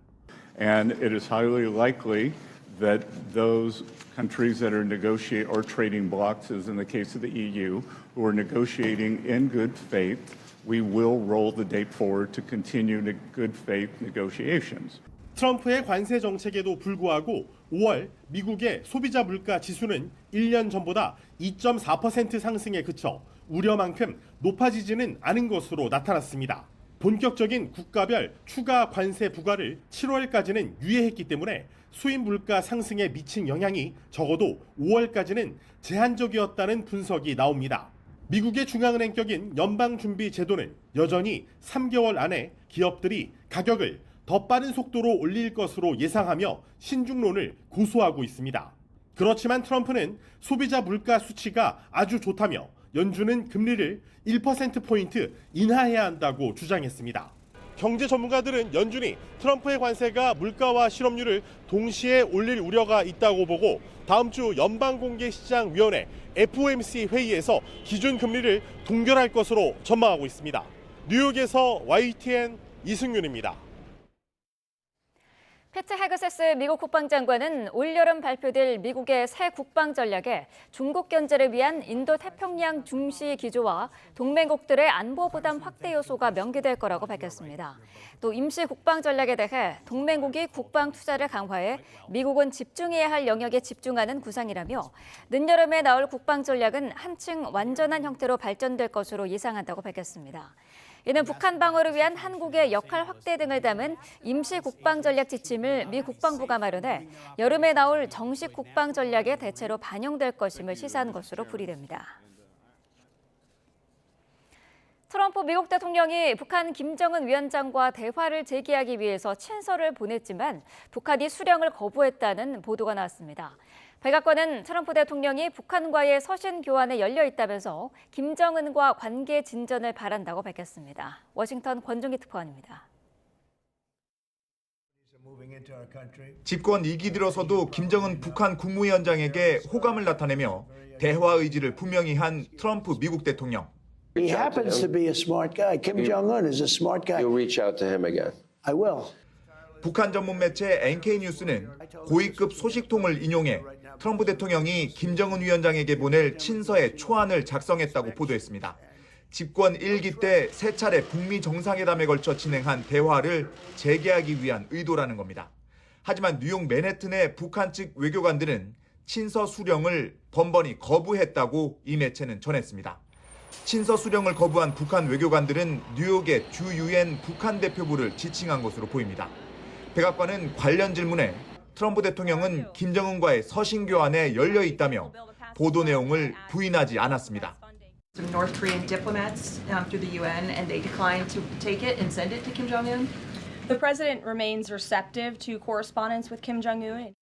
And it is highly likely that those countries that are negotiating or trading blocs, as in the case of the EU, who are negotiating in good faith, we will roll the date forward to continue good faith negotiations. 트럼프의 관세 정책에도 불구하고 5월 미국의 소비자 물가 지수는 1년 전보다 2.4% 상승에 그쳐 우려만큼 높아지지는 않은 것으로 나타났습니다. 본격적인 국가별 추가 관세 부과를 7월까지는 유예했기 때문에 수입 물가 상승에 미친 영향이 적어도 5월까지는 제한적이었다는 분석이 나옵니다. 미국의 중앙은행격인 연방준비제도는 여전히 3개월 안에 기업들이 가격을 더 빠른 속도로 올릴 것으로 예상하며 신중론을 고수하고 있습니다. 그렇지만 트럼프는 소비자 물가 수치가 아주 좋다며 연준은 금리를 1%포인트 인하해야 한다고 주장했습니다. 경제 전문가들은 연준이 트럼프의 관세가 물가와 실업률을 동시에 올릴 우려가 있다고 보고 다음 주 연방공개시장위원회 FOMC 회의에서 기준금리를 동결할 것으로 전망하고 있습니다. 뉴욕에서 YTN 이승윤입니다. 패트 헤그세스 미국 국방장관은 올여름 발표될 미국의 새 국방 전략에 중국 견제를 위한 인도 태평양 중시 기조와 동맹국들의 안보 부담 확대 요소가 명기될 거라고 밝혔습니다. 또 임시 국방 전략에 대해 동맹국이 국방 투자를 강화해 미국은 집중해야 할 영역에 집중하는 구상이라며 늦여름에 나올 국방 전략은 한층 완전한 형태로 발전될 것으로 예상한다고 밝혔습니다. 이는 북한 방어를 위한 한국의 역할 확대 등을 담은 임시 국방 전략 지침을 미 국방부가 마련해 여름에 나올 정식 국방 전략의 대체로 반영될 것임을 시사한 것으로 풀이됩니다. 트럼프 미국 대통령이 북한 김정은 위원장과 대화를 재개하기 위해서 친서를 보냈지만 북한이 수령을 거부했다는 보도가 나왔습니다. 백악관은 트럼프 대통령이 북한과의 서신 교환에 열려 있다면서 김정은과 관계 진전을 바란다고 밝혔습니다. 워싱턴 권종기 특파원입니다. 집권 2기 들어서도 김정은 북한 국무위원장에게 호감을 나타내며 대화 의지를 분명히 한 트럼프 미국 대통령. He happens to be a smart guy. Kim Jong-un is a smart guy. You'll reach out to him again. I will. 북한 전문 매체 NK뉴스는 고위급 소식통을 인용해 트럼프 대통령이 김정은 위원장에게 보낼 친서의 초안을 작성했다고 보도했습니다. 집권 1기 때 3차례 북미 정상회담에 걸쳐 진행한 대화를 재개하기 위한 의도라는 겁니다. 하지만 뉴욕 맨해튼의 북한 측 외교관들은 친서 수령을 번번이 거부했다고 이 매체는 전했습니다. 친서 수령을 거부한 북한 외교관들은 뉴욕의 주 유엔 북한 대표부를 지칭한 것으로 보입니다. 백악관은 관련 질문에 트럼프 대통령은 김정은과의 서신 교환에 열려 있다며 보도 내용을 부인하지 않았습니다. Some North Korean diplomats through the UN, and they declined to take it and send it to Kim Jong-un. The president remains receptive to correspondence with Kim Jong-un.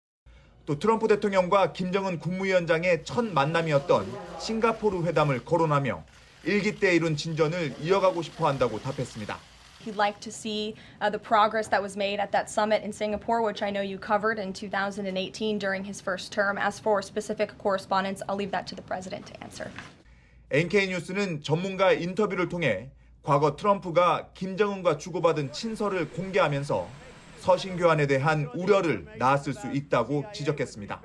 또 트럼프 대통령과 김정은 국무위원장의 첫 만남이었던 싱가포르 회담을 거론하며 1기 때 이룬 진전을 이어가고 싶어 한다고 답했습니다. He'd like to see the progress that was made at that summit in Singapore, which I know you covered in 2018 during his first term. As for specific correspondence, I'll leave that to the president to answer. NK뉴스는 전문가 인터뷰를 통해 과거 트럼프가 김정은과 주고받은 친서를 공개하면서 서신 교환에 대한 우려를 낳았을 수 있다고 지적했습니다.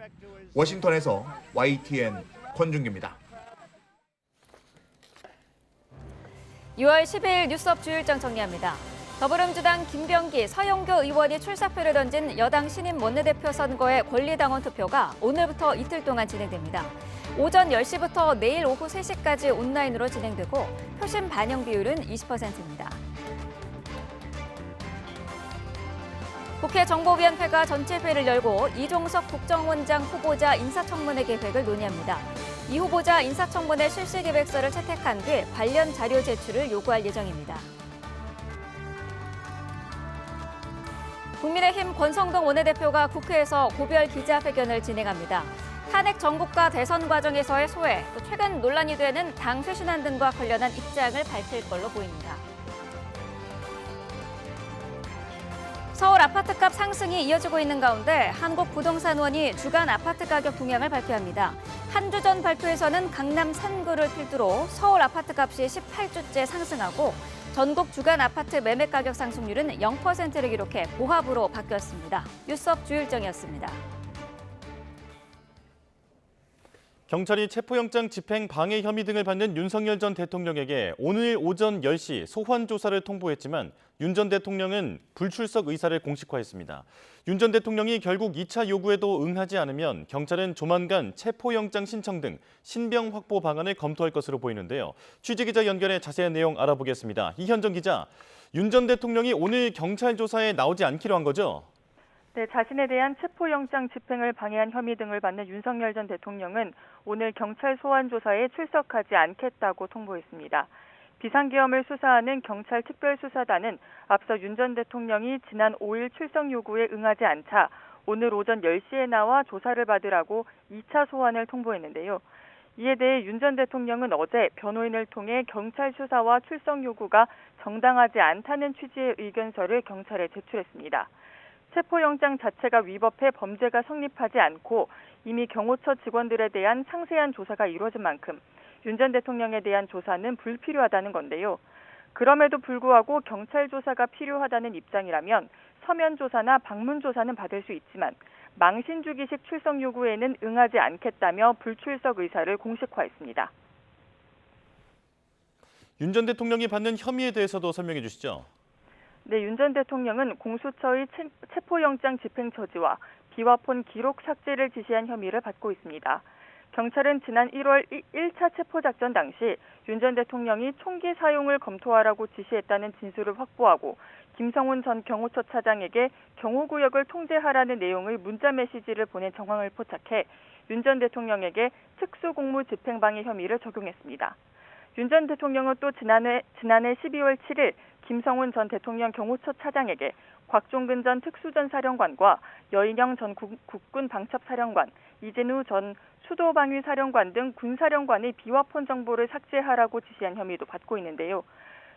워싱턴에서 YTN 권준기입니다. 6월 10일 뉴스업 주요일정 정리합니다. 더불어민주당 김병기, 서영교 의원이 출사표를 던진 여당 신임 원내대표 선거의 권리당원 투표가 오늘부터 이틀 동안 진행됩니다. 오전 10시부터 내일 오후 3시까지 온라인으로 진행되고 표심 반영 비율은 20%입니다. 국회 정보위원회가 전체 회의를 열고 이종석 국정원장 후보자 인사청문회 계획을 논의합니다. 이 후보자 인사청문회 실시계획서를 채택한 뒤 관련 자료 제출을 요구할 예정입니다. 국민의힘 권성동 원내대표가 국회에서 고별 기자회견을 진행합니다. 탄핵 정국과 대선 과정에서의 소외, 또 최근 논란이 되는 당 쇄신안 등과 관련한 입장을 밝힐 걸로 보입니다. 서울 아파트값 상승이 이어지고 있는 가운데 한국부동산원이 주간 아파트 가격 동향을 발표합니다. 한 주 전 발표에서는 강남 산구를 필두로 서울 아파트값이 18주째 상승하고 전국 주간 아파트 매매 가격 상승률은 0%를 기록해 보합으로 바뀌었습니다. 뉴스업 주일정이었습니다. 경찰이 체포영장 집행 방해 혐의 등을 받는 윤석열 전 대통령에게 오늘 오전 10시 소환 조사를 통보했지만 윤 전 대통령은 불출석 의사를 공식화했습니다. 윤 전 대통령이 결국 2차 요구에도 응하지 않으면 경찰은 조만간 체포영장 신청 등 신병 확보 방안을 검토할 것으로 보이는데요. 취재기자 연결해 자세한 내용 알아보겠습니다. 이현정 기자, 윤 전 대통령이 오늘 경찰 조사에 나오지 않기로 한 거죠? 네, 자신에 대한 체포영장 집행을 방해한 혐의 등을 받는 윤석열 전 대통령은 오늘 경찰 소환 조사에 출석하지 않겠다고 통보했습니다. 비상계엄을 수사하는 경찰 특별수사단은 앞서 윤 전 대통령이 지난 5일 출석 요구에 응하지 않자 오늘 오전 10시에 나와 조사를 받으라고 2차 소환을 통보했는데요. 이에 대해 윤 전 대통령은 어제 변호인을 통해 경찰 수사와 출석 요구가 정당하지 않다는 취지의 의견서를 경찰에 제출했습니다. 체포영장 자체가 위법해 범죄가 성립하지 않고 이미 경호처 직원들에 대한 상세한 조사가 이루어진 만큼 윤 전 대통령에 대한 조사는 불필요하다는 건데요. 그럼에도 불구하고 경찰 조사가 필요하다는 입장이라면 서면 조사나 방문 조사는 받을 수 있지만 망신주기식 출석 요구에는 응하지 않겠다며 불출석 의사를 공식화했습니다. 윤 전 대통령이 받는 혐의에 대해서도 설명해 주시죠. 네, 윤 전 대통령은 공수처의 체포영장 집행 저지와 비화폰 기록 삭제를 지시한 혐의를 받고 있습니다. 경찰은 지난 1월 1차 체포작전 당시 윤 전 대통령이 총기 사용을 검토하라고 지시했다는 진술을 확보하고 김성훈 전 경호처 차장에게 경호구역을 통제하라는 내용의 문자 메시지를 보낸 정황을 포착해 윤 전 대통령에게 특수공무 집행방해 혐의를 적용했습니다. 윤 전 대통령은 또 지난해 12월 7일 김성훈 전 대통령 경호처 차장에게 곽종근 전 특수전 사령관과 여인영 전 국군 방첩사령관, 이진우 전 수도방위 사령관 등 군사령관의 비화폰 정보를 삭제하라고 지시한 혐의도 받고 있는데요.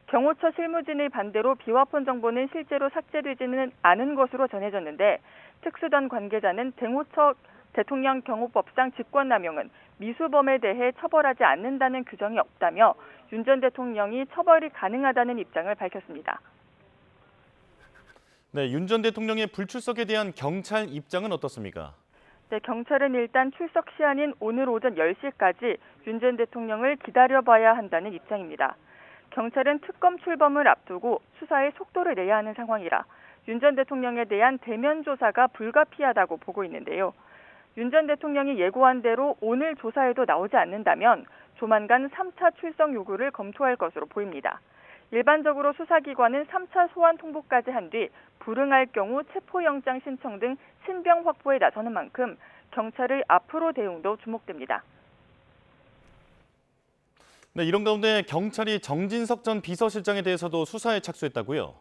경호처 실무진의 반대로 비화폰 정보는 실제로 삭제되지는 않은 것으로 전해졌는데 특수전 관계자는 대통령 경호법상 직권남용은 미수범에 대해 처벌하지 않는다는 규정이 없다며 윤 전 대통령이 처벌이 가능하다는 입장을 밝혔습니다. 네, 윤 전 대통령의 불출석에 대한 경찰 입장은 어떻습니까? 네, 경찰은 일단 출석 시한인 오늘 오전 10시까지 윤 전 대통령을 기다려봐야 한다는 입장입니다. 경찰은 특검 출범을 앞두고 수사에 속도를 내야 하는 상황이라 윤 전 대통령에 대한 대면 조사가 불가피하다고 보고 있는데요. 윤 전 대통령이 예고한 대로 오늘 조사에도 나오지 않는다면 조만간 3차 출석 요구를 검토할 것으로 보입니다. 일반적으로 수사기관은 3차 소환 통보까지 한 뒤 불응할 경우 체포영장 신청 등 신병 확보에 나서는 만큼 경찰의 앞으로 대응도 주목됩니다. 네, 이런 가운데 경찰이 정진석 전 비서실장에 대해서도 수사에 착수했다고요?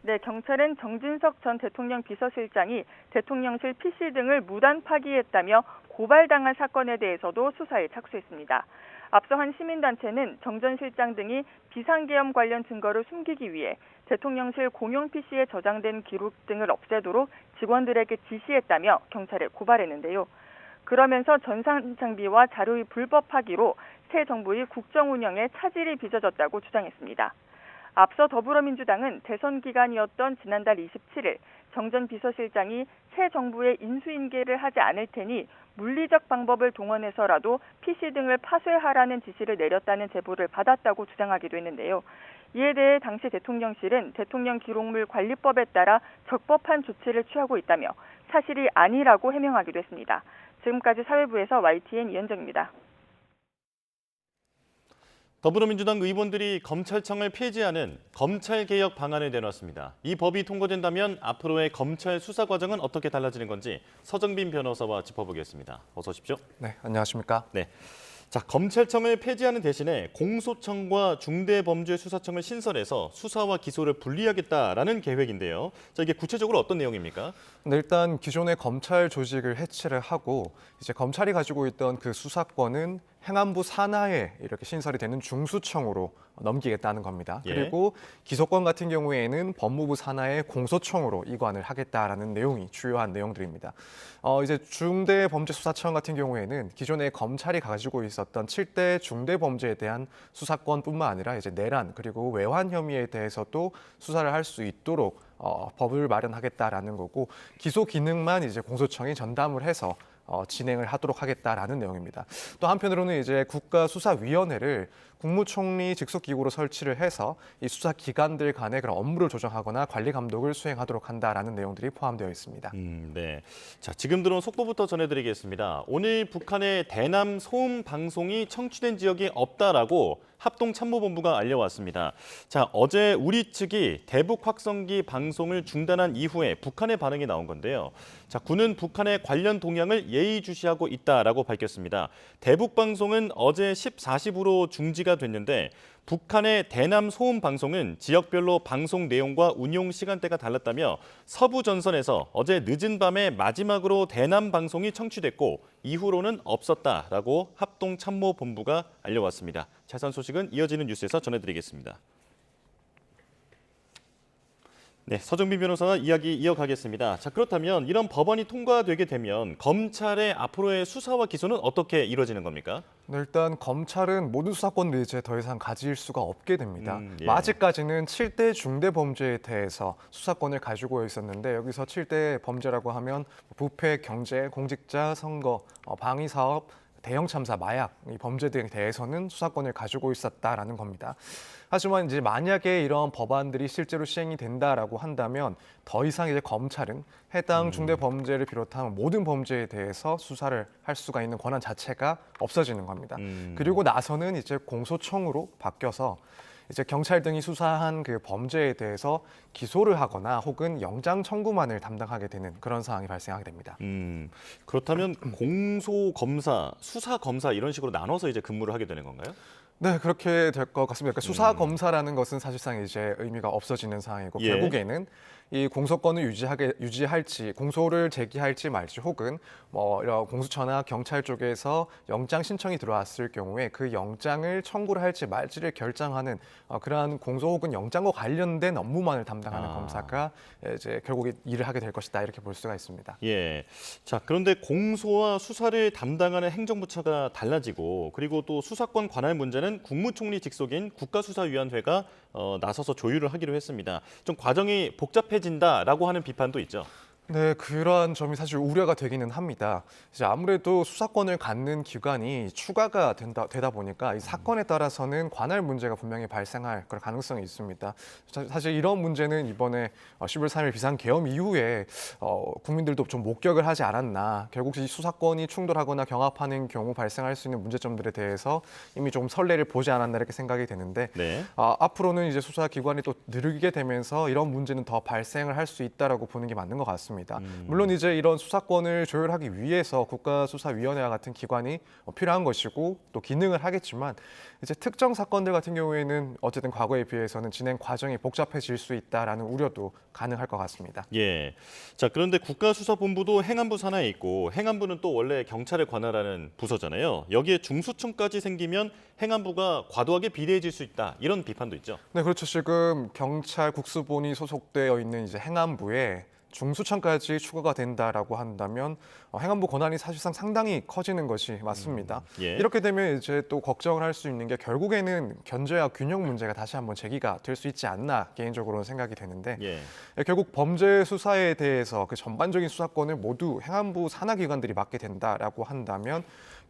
네, 경찰은 정진석 전 대통령 비서실장이 대통령실 PC 등을 무단 파기했다며 고발당한 사건에 대해서도 수사에 착수했습니다. 앞서 한 시민단체는 정 전 실장 등이 비상계엄 관련 증거를 숨기기 위해 대통령실 공용 PC에 저장된 기록 등을 없애도록 직원들에게 지시했다며 경찰에 고발했는데요. 그러면서 전산 장비와 자료의 불법 파기로 새 정부의 국정 운영에 차질이 빚어졌다고 주장했습니다. 앞서 더불어민주당은 대선 기간이었던 지난달 27일 정 전 비서실장이 새 정부에 인수인계를 하지 않을 테니 물리적 방법을 동원해서라도 PC 등을 파쇄하라는 지시를 내렸다는 제보를 받았다고 주장하기도 했는데요. 이에 대해 당시 대통령실은 대통령 기록물 관리법에 따라 적법한 조치를 취하고 있다며 사실이 아니라고 해명하기도 했습니다. 지금까지 사회부에서 YTN 이현정입니다. 더불어민주당 의원들이 검찰청을 폐지하는 검찰개혁 방안을 내놨습니다. 이 법이 통과된다면 앞으로의 검찰 수사 과정은 어떻게 달라지는 건지 서정빈 변호사와 짚어보겠습니다. 어서 오십시오. 네, 안녕하십니까? 네. 자, 검찰청을 폐지하는 대신에 공소청과 중대범죄수사청을 신설해서 수사와 기소를 분리하겠다라는 계획인데요. 자, 이게 구체적으로 어떤 내용입니까? 네, 일단 기존의 검찰 조직을 해체를 하고 이제 검찰이 가지고 있던 그 수사권은 행안부 산하에 이렇게 신설이 되는 중수청으로 넘기겠다는 겁니다. 예. 그리고 기소권 같은 경우에는 법무부 산하의 공소청으로 이관을 하겠다라는 내용이 주요한 내용들입니다. 이제 중대범죄수사청 같은 경우에는 기존에 검찰이 가지고 있었던 7대 중대범죄에 대한 수사권뿐만 아니라 이제 내란 그리고 외환 혐의에 대해서도 수사를 할 수 있도록 법을 마련하겠다라는 거고 기소 기능만 이제 공소청이 전담을 해서 진행을 하도록 하겠다라는 내용입니다. 또 한편으로는 이제 국가수사위원회를 국무총리 직속기구로 설치를 해서 이 수사 기관들 간의 그런 업무를 조정하거나 관리 감독을 수행하도록 한다라는 내용들이 포함되어 있습니다. 네. 자, 지금 들어온 속보부터 전해드리겠습니다. 오늘 북한의 대남 소음 방송이 청취된 지역이 없다라고 합동참모본부가 알려왔습니다. 자, 어제 우리 측이 대북 확성기 방송을 중단한 이후에 북한의 반응이 나온 건데요. 자, 군은 북한의 관련 동향을 예의주시하고 있다라고 밝혔습니다. 대북 방송은 어제 14시부로 중지가 됐는데 북한의 대남 소음 방송은 지역별로 방송 내용과 운용 시간대가 달랐다며 서부 전선에서 어제 늦은 밤에 마지막으로 대남 방송이 청취됐고 이후로는 없었다라고 합동참모본부가 알려왔습니다. 자세한 소식은 이어지는 뉴스에서 전해드리겠습니다. 네, 서정빈 변호사와 이야기 이어가겠습니다. 자, 그렇다면 이런 법안이 통과되게 되면 검찰의 앞으로의 수사와 기소는 어떻게 이루어지는 겁니까? 네, 일단 검찰은 모든 수사권을 이제 더 이상 가질 수가 없게 됩니다. 예. 아직까지는 7대 중대범죄에 대해서 수사권을 가지고 있었는데 여기서 7대 범죄라고 하면 부패, 경제, 공직자, 선거, 방위사업, 대형 참사, 마약 이 범죄 등에 대해서는 수사권을 가지고 있었다라는 겁니다. 하지만 이제 만약에 이런 법안들이 실제로 시행이 된다라고 한다면 더 이상 이제 검찰은 해당 중대 범죄를 비롯한 모든 범죄에 대해서 수사를 할 수가 있는 권한 자체가 없어지는 겁니다. 그리고 나서는 이제 공소청으로 바뀌어서 이제 경찰 등이 수사한 그 범죄에 대해서 기소를 하거나 혹은 영장 청구만을 담당하게 되는 그런 상황이 발생하게 됩니다. 그렇다면 공소 검사, 수사 검사 이런 식으로 나눠서 이제 근무를 하게 되는 건가요? 네, 그렇게 될 것 같습니다. 그러니까 수사 검사라는 것은 사실상 이제 의미가 없어지는 상황이고 예. 결국에는 이 공소권을 유지할지 공소를 제기할지 말지 혹은 뭐 이런 공수처나 경찰 쪽에서 영장 신청이 들어왔을 경우에 그 영장을 청구를 할지 말지를 결정하는 그러한 공소 혹은 영장과 관련된 업무만을 담당하는 검사가 이제 결국에 일을 하게 될 것이다 이렇게 볼 수가 있습니다. 예. 자, 그런데 공소와 수사를 담당하는 행정부처가 달라지고 그리고 또 수사권 관할 문제는 국무총리 직속인 국가수사위원회가 나서서 조율을 하기로 했습니다. 좀 과정이 복잡해진다라고 하는 비판도 있죠. 네, 그러한 점이 사실 우려가 되기는 합니다. 이제 아무래도 수사권을 갖는 기관이 추가가 되다 보니까 이 사건에 따라서는 관할 문제가 분명히 발생할 그런 가능성이 있습니다. 사실 이런 문제는 이번에 10월 3일 비상계엄 이후에 국민들도 좀 목격을 하지 않았나. 결국 이 수사권이 충돌하거나 경합하는 경우 발생할 수 있는 문제점들에 대해서 이미 좀 선례를 보지 않았나 이렇게 생각이 되는데 네. 앞으로는 이제 수사기관이 또 늘게 되면서 이런 문제는 더 발생을 할 수 있다라고 보는 게 맞는 것 같습니다. 물론 이제 이런 수사권을 조율하기 위해서 국가수사위원회와 같은 기관이 필요한 것이고 또 기능을 하겠지만 이제 특정 사건들 같은 경우에는 어쨌든 과거에 비해서는 진행 과정이 복잡해질 수 있다라는 우려도 가능할 것 같습니다. 예. 자, 그런데 국가수사본부도 행안부 산하에 있고 행안부는 또 원래 경찰에 관할하는 부서잖아요. 여기에 중수청까지 생기면 행안부가 과도하게 비례해질 수 있다. 이런 비판도 있죠. 네, 그렇죠. 지금 경찰 국수본이 소속되어 있는 이제 행안부에 중수청까지 추가가 된다라고 한다면 행안부 권한이 사실상 상당히 커지는 것이 맞습니다. 예. 이렇게 되면 이제 또 걱정을 할 수 있는 게 결국에는 견제와 균형 문제가 다시 한번 제기가 될 수 있지 않나 개인적으로는 생각이 되는데 예. 결국 범죄 수사에 대해서 그 전반적인 수사권을 모두 행안부 산하 기관들이 맡게 된다라고 한다면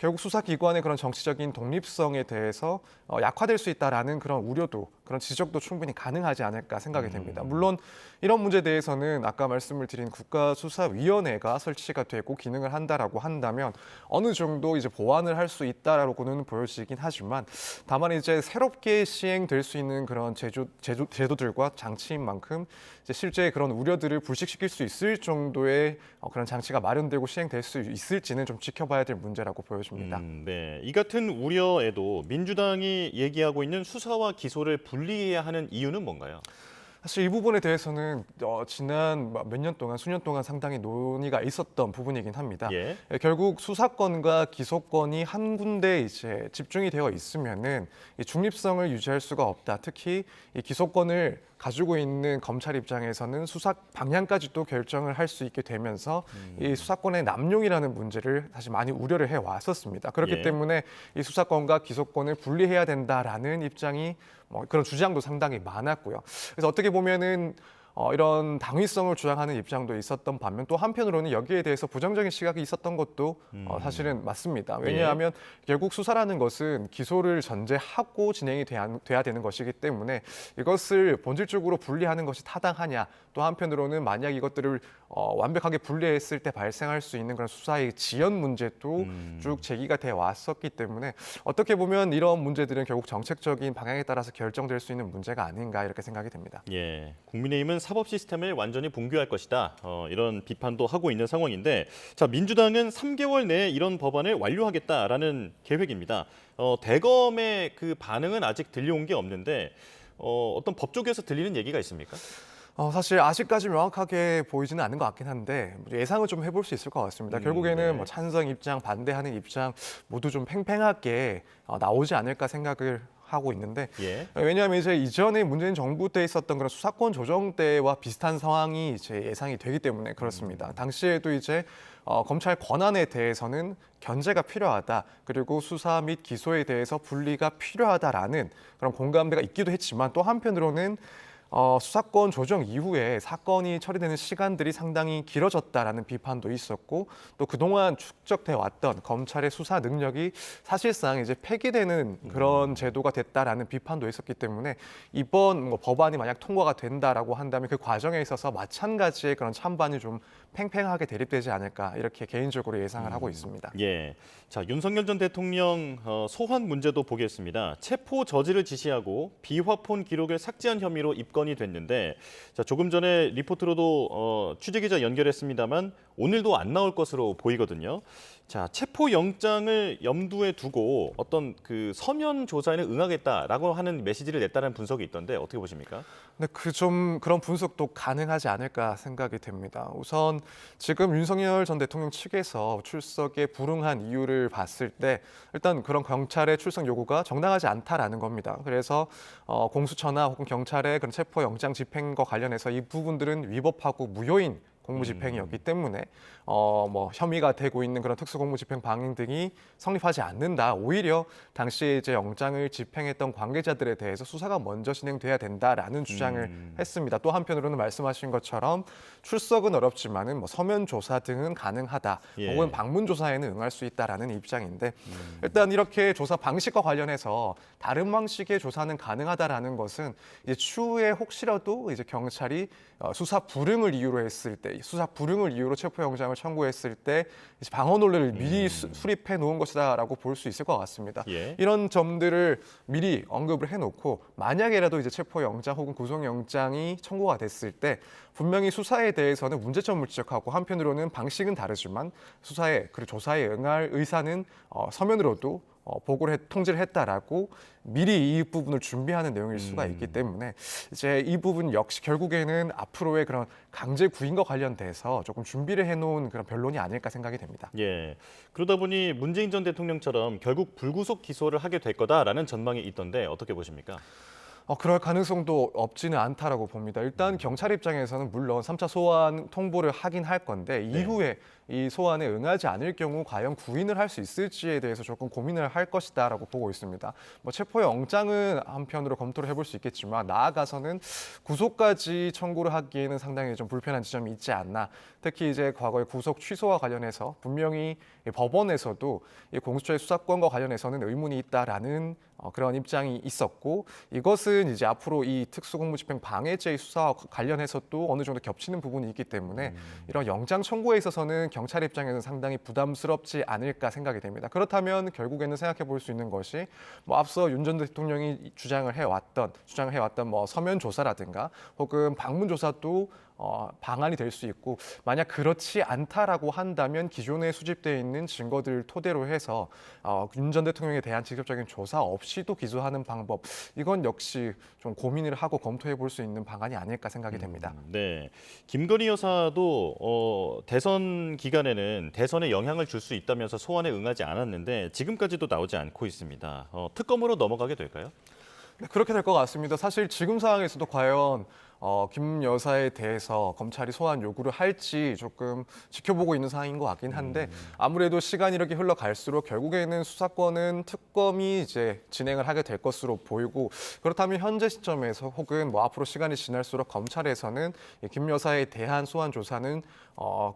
결국 수사기관의 그런 정치적인 독립성에 대해서 약화될 수 있다라는 그런 우려도, 그런 지적도 충분히 가능하지 않을까 생각이 됩니다. 물론 이런 문제에 대해서는 아까 말씀을 드린 국가수사위원회가 설치가 되고 기능을 한다라고 한다면 어느 정도 이제 보완을 할 수 있다라고는 보여지긴 하지만, 다만 이제 새롭게 시행될 수 있는 그런 제도들과 장치인 만큼 이제 실제 그런 우려들을 불식시킬 수 있을 정도의 그런 장치가 마련되고 시행될 수 있을지는 좀 지켜봐야 될 문제라고 보여집니다. 네, 이 같은 우려에도 민주당이 얘기하고 있는 수사와 기소를 분리해야 하는 이유는 뭔가요? 사실 이 부분에 대해서는 지난 몇 년 동안, 수년 동안 상당히 논의가 있었던 부분이긴 합니다. 예. 결국 수사권과 기소권이 한 군데 이제 집중이 되어 있으면은 이 중립성을 유지할 수가 없다. 특히 이 기소권을 가지고 있는 검찰 입장에서는 수사 방향까지도 결정을 할 수 있게 되면서 이 수사권의 남용이라는 문제를 사실 많이 우려를 해 왔었습니다. 그렇기 예. 때문에 이 수사권과 기소권을 분리해야 된다라는 입장이 그런 주장도 상당히 많았고요. 그래서 어떻게 보면은 이런 당위성을 주장하는 입장도 있었던 반면, 또 한편으로는 여기에 대해서 부정적인 시각이 있었던 것도 사실은 맞습니다. 왜냐하면 결국 수사라는 것은 기소를 전제하고 진행이 돼야 되는 것이기 때문에 이것을 본질적으로 분리하는 것이 타당하냐, 또 한편으로는 만약 이것들을 완벽하게 분리했을 때 발생할 수 있는 그런 수사의 지연 문제도 쭉 제기가 돼 왔었기 때문에 어떻게 보면 이런 문제들은 결국 정책적인 방향에 따라서 결정될 수 있는 문제가 아닌가, 이렇게 생각이 됩니다. 예, 국민의힘은 사법 시스템을 완전히 붕괴할 것이다. 이런 비판도 하고 있는 상황인데, 자, 민주당은 3개월 내에 이런 법안을 완료하겠다라는 계획입니다. 대검의 그 반응은 아직 들려온 게 없는데 어떤 법 쪽에서 들리는 얘기가 있습니까? 사실 아직까지 명확하게 보이지는 않는 것 같긴 한데 예상을 좀 해볼 수 있을 것 같습니다. 결국에는 네. 찬성 입장, 반대하는 입장 모두 좀 팽팽하게 나오지 않을까 생각을 하고 있는데, 예. 왜냐하면 이제 이전에 문재인 정부 때 있었던 그런 수사권 조정 때와 비슷한 상황이 이제 예상이 되기 때문에 그렇습니다. 당시에도 이제 검찰 권한에 대해서는 견제가 필요하다, 그리고 수사 및 기소에 대해서 분리가 필요하다라는 그런 공감대가 있기도 했지만, 또 한편으로는 수사권 조정 이후에 사건이 처리되는 시간들이 상당히 길어졌다라는 비판도 있었고, 또 그동안 축적돼 왔던 검찰의 수사 능력이 사실상 이제 폐기되는 그런 제도가 됐다라는 비판도 있었기 때문에 이번 법안이 만약 통과가 된다라고 한다면 그 과정에 있어서 마찬가지의 그런 찬반이 좀 팽팽하게 대립되지 않을까, 이렇게 개인적으로 예상을 하고 있습니다. 예. 자, 윤석열 전 대통령 소환 문제도 보겠습니다. 체포 저지를 지시하고 비화폰 기록을 삭제한 혐의로 입건이 됐는데, 자, 조금 전에 리포트로도 취재기자 연결했습니다만 오늘도 안 나올 것으로 보이거든요. 자, 체포 영장을 염두에 두고 어떤 그 서면 조사에는 응하겠다라고 하는 메시지를 냈다는 분석이 있던데 어떻게 보십니까? 네, 그런 분석도 가능하지 않을까 생각이 됩니다. 우선 지금 윤석열 전 대통령 측에서 출석에 불응한 이유를 봤을 때 일단 그런 경찰의 출석 요구가 정당하지 않다라는 겁니다. 그래서 공수처나 혹은 경찰의 그런 체포 영장 집행과 관련해서 이 부분들은 위법하고 무효인 공무집행이었기 때문에 혐의가 되고 있는 그런 특수공무집행 방해 등이 성립하지 않는다. 오히려 당시에 이제 영장을 집행했던 관계자들에 대해서 수사가 먼저 진행돼야 된다라는 주장을 했습니다. 또 한편으로는 말씀하신 것처럼 출석은 어렵지만은 서면 조사 등은 가능하다. 예. 혹은 방문 조사에는 응할 수 있다라는 입장인데, 일단 이렇게 조사 방식과 관련해서 다른 방식의 조사는 가능하다라는 것은 이제 추후에 혹시라도 이제 경찰이 수사 불응을 이유로 했을 때, 수사 불응을 이유로 체포 영장을 청구했을 때 이제 방어 논리를 미리 수립해 놓은 것이다라고 볼 수 있을 것 같습니다. 예. 이런 점들을 미리 언급을 해놓고 만약에라도 이제 체포 영장 혹은 구속 영장이 청구가 됐을 때 분명히 수사에 대해서는 문제점을 지적하고, 한편으로는 방식은 다르지만 수사에 그리고 조사에 응할 의사는 서면으로도 통지를 했다라고 미리 이 부분을 준비하는 내용일 수가 있기 때문에 이제 이 부분 역시 결국에는 앞으로의 그런 강제 구인과 관련돼서 조금 준비를 해놓은 그런 변론이 아닐까 생각이 됩니다. 예. 그러다 보니 문재인 전 대통령처럼 결국 불구속 기소를 하게 될 거다라는 전망이 있던데 어떻게 보십니까? 그럴 가능성도 없지는 않다라고 봅니다. 일단 경찰 입장에서는 물론 3차 소환 통보를 하긴 할 건데 이후에 이 소환에 응하지 않을 경우 과연 구인을 할 수 있을지에 대해서 조금 고민을 할 것이다라고 보고 있습니다. 뭐 체포영장은 한편으로 검토를 해볼 수 있겠지만 나아가서는 구속까지 청구를 하기에는 상당히 좀 불편한 지점이 있지 않나. 특히 이제 과거의 구속 취소와 관련해서 분명히 법원에서도 이 공수처의 수사권과 관련해서는 의문이 있다라는 그런 입장이 있었고, 이것은 이제 앞으로 이 특수공무집행 방해죄의 수사와 관련해서 또 어느 정도 겹치는 부분이 있기 때문에 이런 영장 청구에 있어서는 경찰 입장에서는 상당히 부담스럽지 않을까 생각이 됩니다. 그렇다면 결국에는 생각해 볼 수 있는 것이 뭐 앞서 윤 전 대통령이 주장을 해왔던 뭐 서면 조사라든가 혹은 방문 조사도 방안이 될 수 있고, 만약 그렇지 않다라고 한다면 기존에 수집되어 있는 증거들을 토대로 해서 윤 전 대통령에 대한 직접적인 조사 없이도 기소하는 방법, 이건 역시 좀 고민을 하고 검토해 볼 수 있는 방안이 아닐까 생각이 됩니다. 네, 김건희 여사도 대선 기간에는 대선에 영향을 줄 수 있다면서 소환에 응하지 않았는데 지금까지도 나오지 않고 있습니다. 특검으로 넘어가게 될까요? 네, 그렇게 될 것 같습니다. 사실 지금 상황에서도 과연 김 여사에 대해서 검찰이 소환 요구를 할지 조금 지켜보고 있는 상황인 것 같긴 한데, 아무래도 시간이 이렇게 흘러갈수록 결국에는 수사권은 특검이 이제 진행을 하게 될 것으로 보이고, 그렇다면 현재 시점에서 혹은 뭐 앞으로 시간이 지날수록 검찰에서는 김 여사에 대한 소환 조사는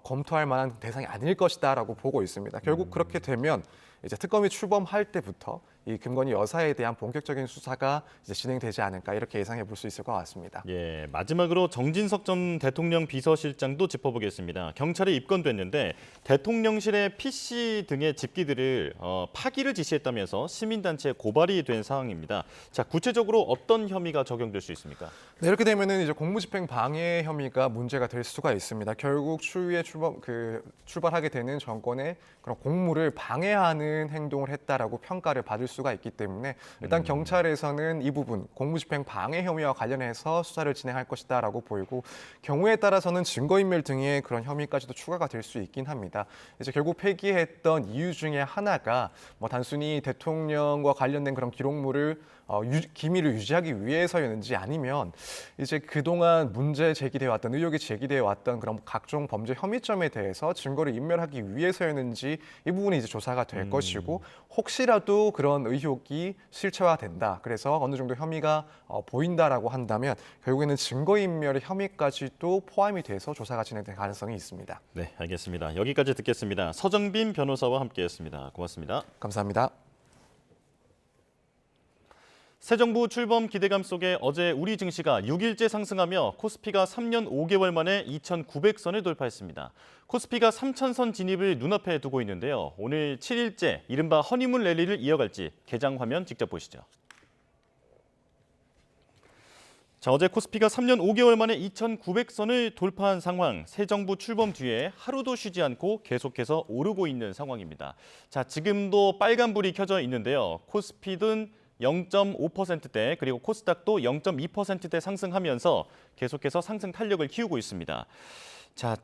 검토할 만한 대상이 아닐 것이다라고 보고 있습니다. 결국 그렇게 되면 이제 특검이 출범할 때부터 이 김건희 여사에 대한 본격적인 수사가 이제 진행되지 않을까, 이렇게 예상해 볼 수 있을 것 같습니다. 예, 마지막으로 정진석 전 대통령 비서실장도 짚어보겠습니다. 경찰에 입건됐는데 대통령실의 PC 등의 집기들을 파기를 지시했다면서 시민단체에 고발이 된 상황입니다. 자, 구체적으로 어떤 혐의가 적용될 수 있습니까? 네, 이렇게 되면은 이제 공무집행 방해 혐의가 문제가 될 수가 있습니다. 결국 추후에 출발하게 되는 정권의 그런 공무를 방해하는 행동을 했다라고 평가를 받을 수가 있기 때문에 일단 경찰에서는 이 부분 공무집행 방해 혐의와 관련해서 수사를 진행할 것이다라고 보이고, 경우에 따라서는 증거인멸 등의 그런 혐의까지도 추가가 될 수 있긴 합니다. 이제 결국 폐기했던 이유 중에 하나가 뭐 단순히 대통령과 관련된 그런 기록물을 기밀을 유지하기 위해서였는지, 아니면 이제 그동안 문제 제기돼 왔던 의혹이 제기돼 왔던 그런 각종 범죄 혐의점에 대해서 증거를 인멸하기 위해서였는지, 이 부분이 이제 조사가 될 것이고, 혹시라도 그런 의혹이 실체화된다, 그래서 어느 정도 혐의가 보인다라고 한다면 결국에는 증거인멸의 혐의까지도 포함이 돼서 조사가 진행될 가능성이 있습니다. 네, 알겠습니다. 여기까지 듣겠습니다. 서정빈 변호사와 함께했습니다. 고맙습니다. 감사합니다. 새 정부 출범 기대감 속에 어제 우리 증시가 6일째 상승하며 코스피가 3년 5개월 만에 2,900선을 돌파했습니다. 코스피가 3,000선 진입을 눈앞에 두고 있는데요. 오늘 7일째 이른바 허니문 랠리를 이어갈지 개장 화면 직접 보시죠. 자, 어제 코스피가 3년 5개월 만에 2,900선을 돌파한 상황. 새 정부 출범 뒤에 하루도 쉬지 않고 계속해서 오르고 있는 상황입니다. 자, 지금도 빨간불이 켜져 있는데요. 코스피는 0.5%대 그리고 코스닥도 0.2%대 상승하면서 계속해서 상승 탄력을 키우고 있습니다. 자,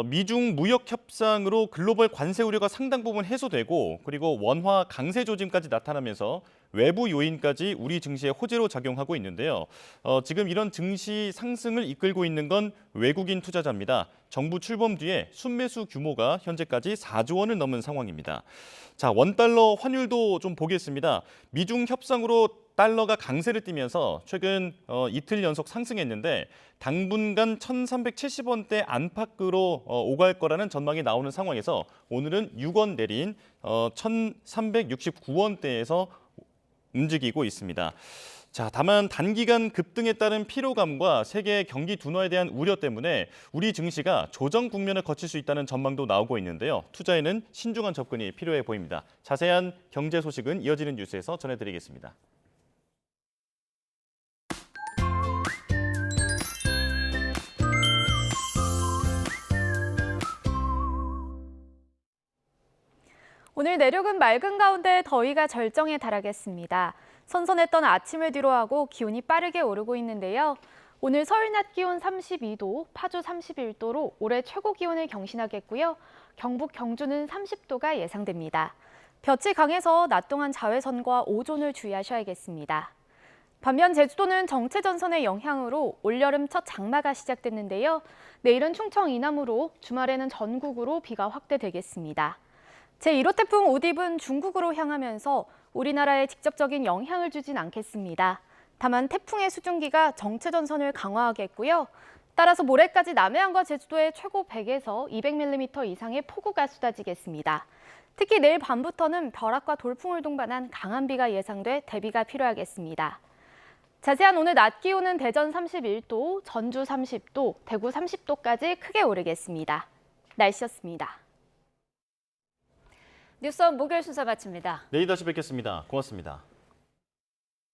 미중 무역 협상으로 글로벌 관세 우려가 상당 부분 해소되고, 그리고 원화 강세 조짐까지 나타나면서 외부 요인까지 우리 증시에 호재로 작용하고 있는데요. 지금 이런 증시 상승을 이끌고 있는 건 외국인 투자자입니다. 정부 출범 뒤에 순매수 규모가 현재까지 4조 원을 넘은 상황입니다. 자, 원달러 환율도 좀 보겠습니다. 미중 협상으로 달러가 강세를 띠면서 최근 이틀 연속 상승했는데 당분간 1,370원대 안팎으로 오갈 거라는 전망이 나오는 상황에서 오늘은 6원 내린 1,369원대에서 움직이고 있습니다. 자, 다만 단기간 급등에 따른 피로감과 세계 경기 둔화에 대한 우려 때문에 우리 증시가 조정 국면을 거칠 수 있다는 전망도 나오고 있는데요. 투자에는 신중한 접근이 필요해 보입니다. 자세한 경제 소식은 이어지는 뉴스에서 전해드리겠습니다. 오늘 내륙은 맑은 가운데 더위가 절정에 달하겠습니다. 선선했던 아침을 뒤로하고 기온이 빠르게 오르고 있는데요. 오늘 서울 낮 기온 32도, 파주 31도로 올해 최고 기온을 경신하겠고요. 경북, 경주는 30도가 예상됩니다. 볕이 강해서 낮 동안 자외선과 오존을 주의하셔야겠습니다. 반면 제주도는 정체 전선의 영향으로 올여름 첫 장마가 시작됐는데요. 내일은 충청 이남으로 주말에는 전국으로 비가 확대되겠습니다. 제1호 태풍 우딥은 중국으로 향하면서 우리나라에 직접적인 영향을 주진 않겠습니다. 다만 태풍의 수증기가 정체 전선을 강화하겠고요. 따라서 모레까지 남해안과 제주도에 최고 100에서 200mm 이상의 폭우가 쏟아지겠습니다. 특히 내일 밤부터는 벼락과 돌풍을 동반한 강한 비가 예상돼 대비가 필요하겠습니다. 자세한 오늘 낮 기온은 대전 31도, 전주 30도, 대구 30도까지 크게 오르겠습니다. 날씨였습니다. 뉴스원 목요일 순서 마칩니다. 내일 다시 뵙겠습니다. 고맙습니다.